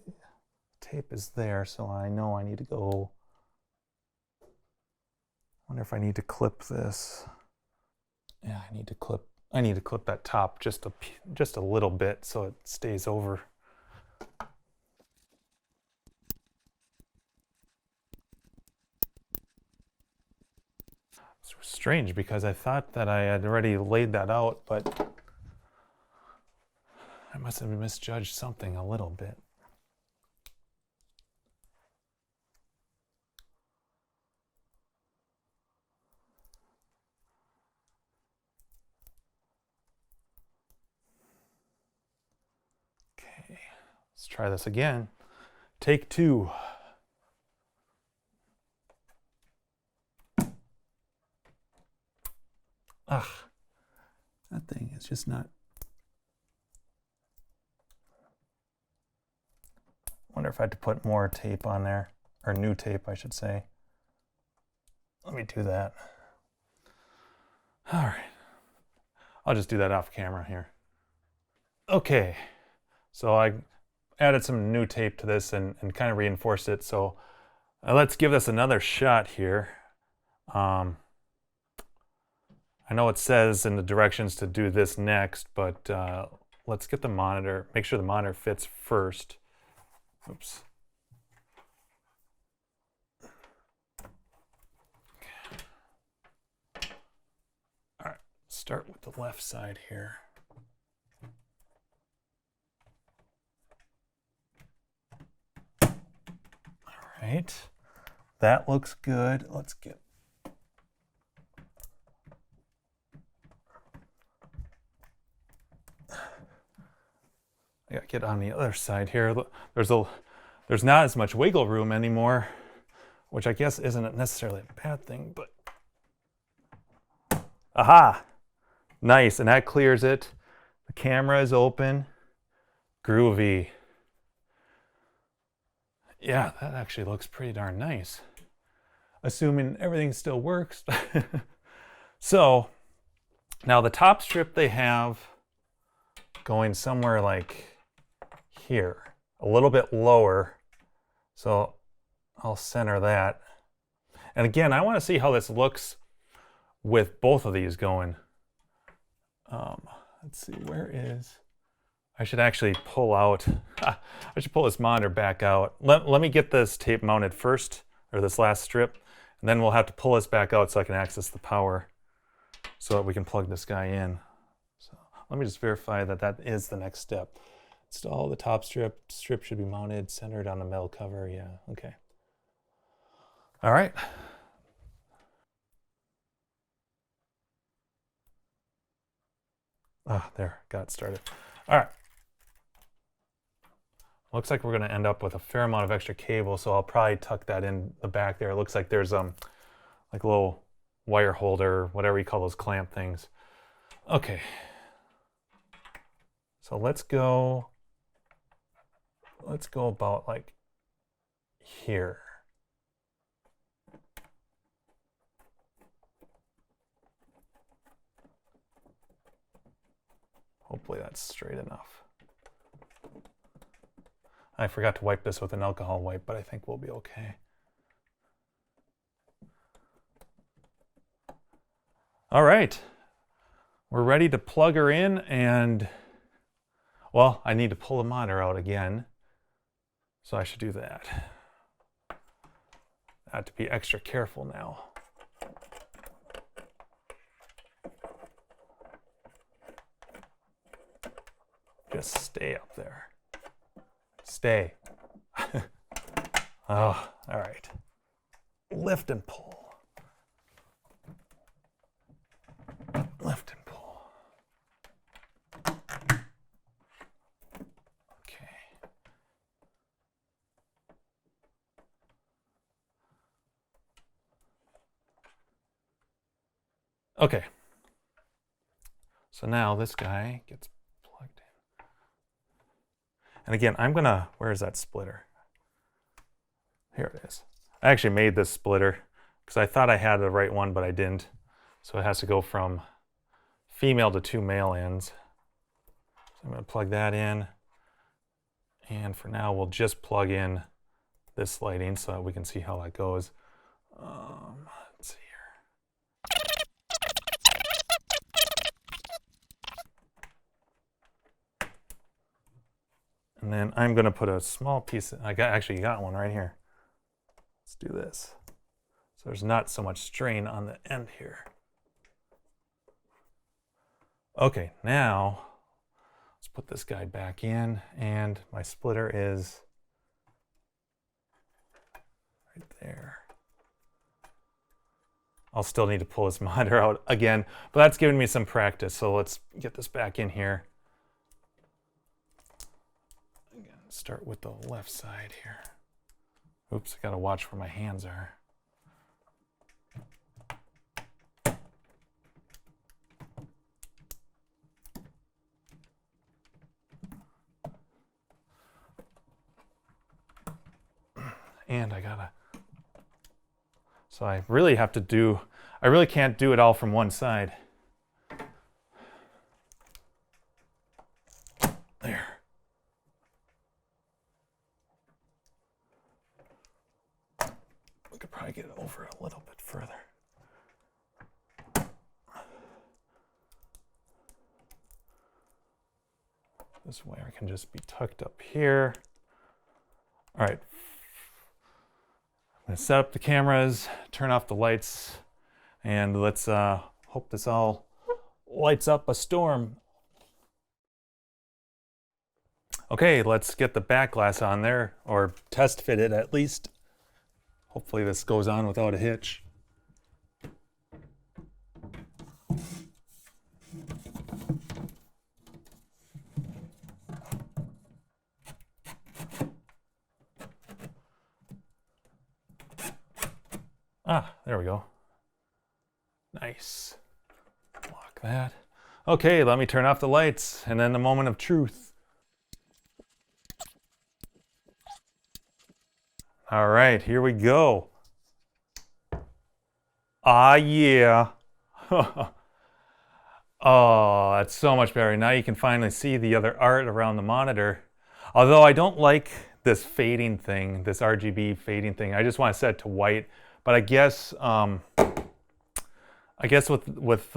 Speaker 1: tape is there, so I know I need to go. Wonder if I need to clip this. Yeah, I need to clip that top just a little bit so it stays over. It's strange because I thought that I had already laid that out, but I must have misjudged something a little bit. Okay, let's try this again. Take two. Ugh, that thing is just not. Wonder if I had to put more tape on there, or new tape, I should say. Let me do that. All right, I'll just do that off camera here. Okay, so I added some new tape to this and kind of reinforced it. So let's give this another shot here. I know it says in the directions to do this next, but let's get the monitor, make sure the monitor fits first. Oops. Okay. All right, start with the left side here. All right, that looks good. Let's get I gotta get on the other side here. There's not as much wiggle room anymore, which I guess isn't necessarily a bad thing, but aha! Nice, and that clears it. The camera is open. Groovy. Yeah, that actually looks pretty darn nice. Assuming everything still works. So, now the top strip they have going somewhere like here, a little bit lower. So I'll center that. And again, I want to see how this looks with both of these going. Let's see, where is, I should actually pull out, I should pull this monitor back out. Let me get this tape mounted first, or this last strip, and then we'll have to pull this back out so I can access the power so that we can plug this guy in. So let me just verify that that is the next step. Install the top strip. Strip should be mounted, centered on the metal cover. Yeah, okay. All right. Ah, there, got it started. All right. Looks like we're gonna end up with a fair amount of extra cable, so I'll probably tuck that in the back there. It looks like there's like a little wire holder, whatever you call those clamp things. Okay. So let's go about like here. Hopefully that's straight enough. I forgot to wipe this with an alcohol wipe, but I think we'll be okay. All right, we're ready to plug her in, and well, I need to pull the monitor out again, so I should do that. I have to be extra careful now. Just stay up there. Stay. Oh, all right. Lift and pull. Lift and pull. Okay. Okay. So now this guy gets plugged in. And again, I'm gonna, where's that splitter? Here it is. I actually made this splitter because I thought I had the right one, but I didn't. So it has to go from female to 2 male ends. So I'm gonna plug that in. And for now, we'll just plug in this lighting so that we can see how that goes. Let's see here. And then I'm gonna put a small piece, actually got one right here. Let's do this. So there's not so much strain on the end here. Okay, now let's put this guy back in, and my splitter is right there. I'll still need to pull this monitor out again, but that's giving me some practice. So let's get this back in here. Again, start with the left side here. Oops, I gotta watch where my hands are. And I gotta, so I really have to do, I really can't do it all from one side. There. We could probably get it over a little bit further. This wire can just be tucked up here. All right. I'm gonna set up the cameras, turn off the lights, and let's hope this all lights up a storm. Okay, let's get the back glass on there, or test fit it at least. Hopefully this goes on without a hitch. Ah, there we go. Nice. Lock that. Okay, let me turn off the lights, and then the moment of truth. All right, here we go. Ah, yeah. Oh, that's so much better. Now you can finally see the other art around the monitor. Although I don't like this fading thing, this RGB fading thing. I just want to set it to white. But I guess with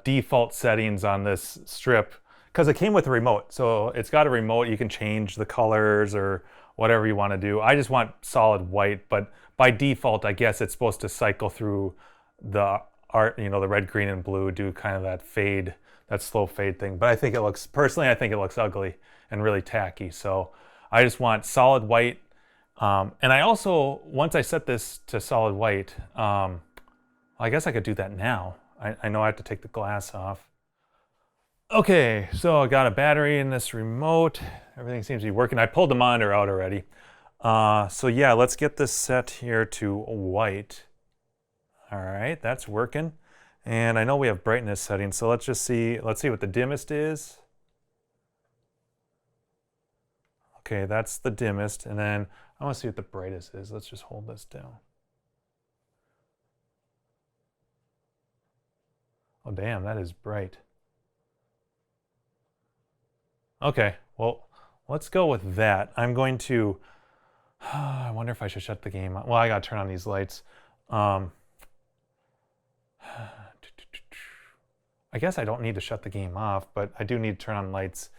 Speaker 1: default settings on this strip, because it came with a remote, so it's got a remote. You can change the colors or whatever you want to do. I just want solid white, but by default, I guess it's supposed to cycle through the art, you know, the red, green, and blue, do kind of that fade, that slow fade thing. But I think it looks, personally, I think it looks ugly and really tacky. So I just want solid white. And I also, once I set this to solid white, I guess I could do that now. I know I have to take the glass off. Okay, so I got a battery in this remote. Everything seems to be working. I pulled the monitor out already. So yeah, let's get this set here to white. All right, that's working. And I know we have brightness settings, so let's just see, let's see what the dimmest is. Okay, that's the dimmest. And then I want to see what the brightest is. Let's just hold this down. Oh, damn, that is bright. Okay, well, let's go with that. I'm going to, I wonder if I should shut the game on. Well, I gotta turn on these lights. I guess I don't need to shut the game off, but I do need to turn on lights.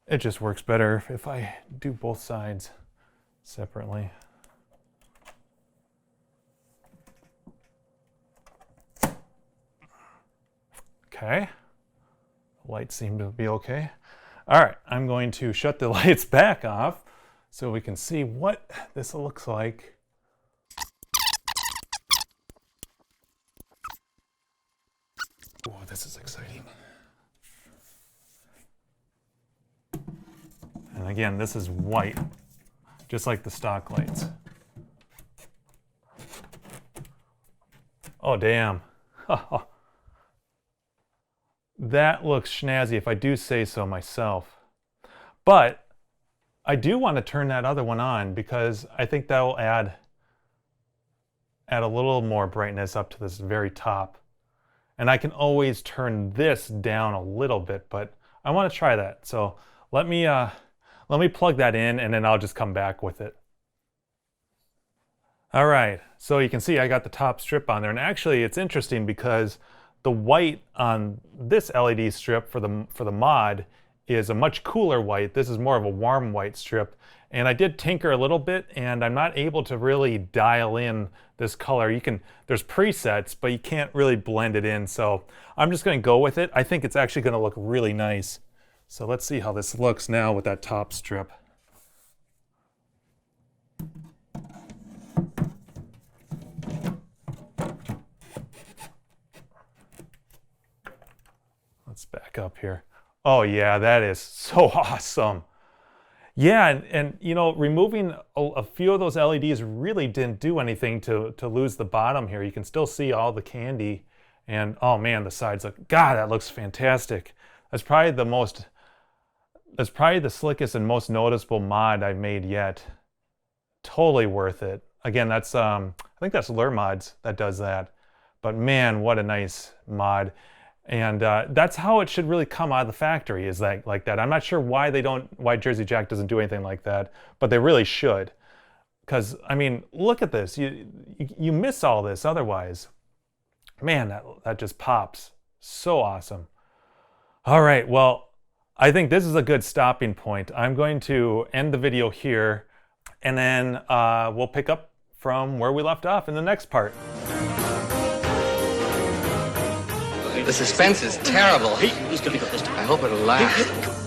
Speaker 1: It just works better if I do both sides separately. Okay, lights seem to be okay. All right, I'm going to shut the lights back off so we can see what this looks like. Oh, this is exciting. And again, this is white, just like the stock lights. Oh, damn. That looks snazzy if I do say so myself. But I do want to turn that other one on because I think that will add a little more brightness up to this very top. And I can always turn this down a little bit, but I want to try that. So let me plug that in and then I'll just come back with it. All right, so you can see I got the top strip on there, and actually it's interesting because the white on this LED strip for the mod is a much cooler white. This is more of a warm white strip, and I did tinker a little bit, and I'm not able to really dial in this color. There's presets, but you can't really blend it in, so I'm just going to go with it. I think it's actually going to look really nice. So let's see how this looks now with that top strip. Let's back up here. Oh yeah, that is so awesome. Yeah, and you know, removing a few of those LEDs really didn't do anything to lose the bottom here. You can still see all the candy, and oh man, the sides look, God, that looks fantastic. That's probably the slickest and most noticeable mod I've made yet. Totally worth it. Again, that's I think that's Lure Mods that does that. But man, what a nice mod. And that's how it should really come out of the factory, is like that. I'm not sure why Jersey Jack doesn't do anything like that, but they really should. Because I mean, look at this. You miss all this otherwise. Man, that just pops. So awesome. All right, well, I think this is a good stopping point. I'm going to end the video here, and then we'll pick up from where we left off in the next part.
Speaker 3: The suspense is terrible. I hope it'll last.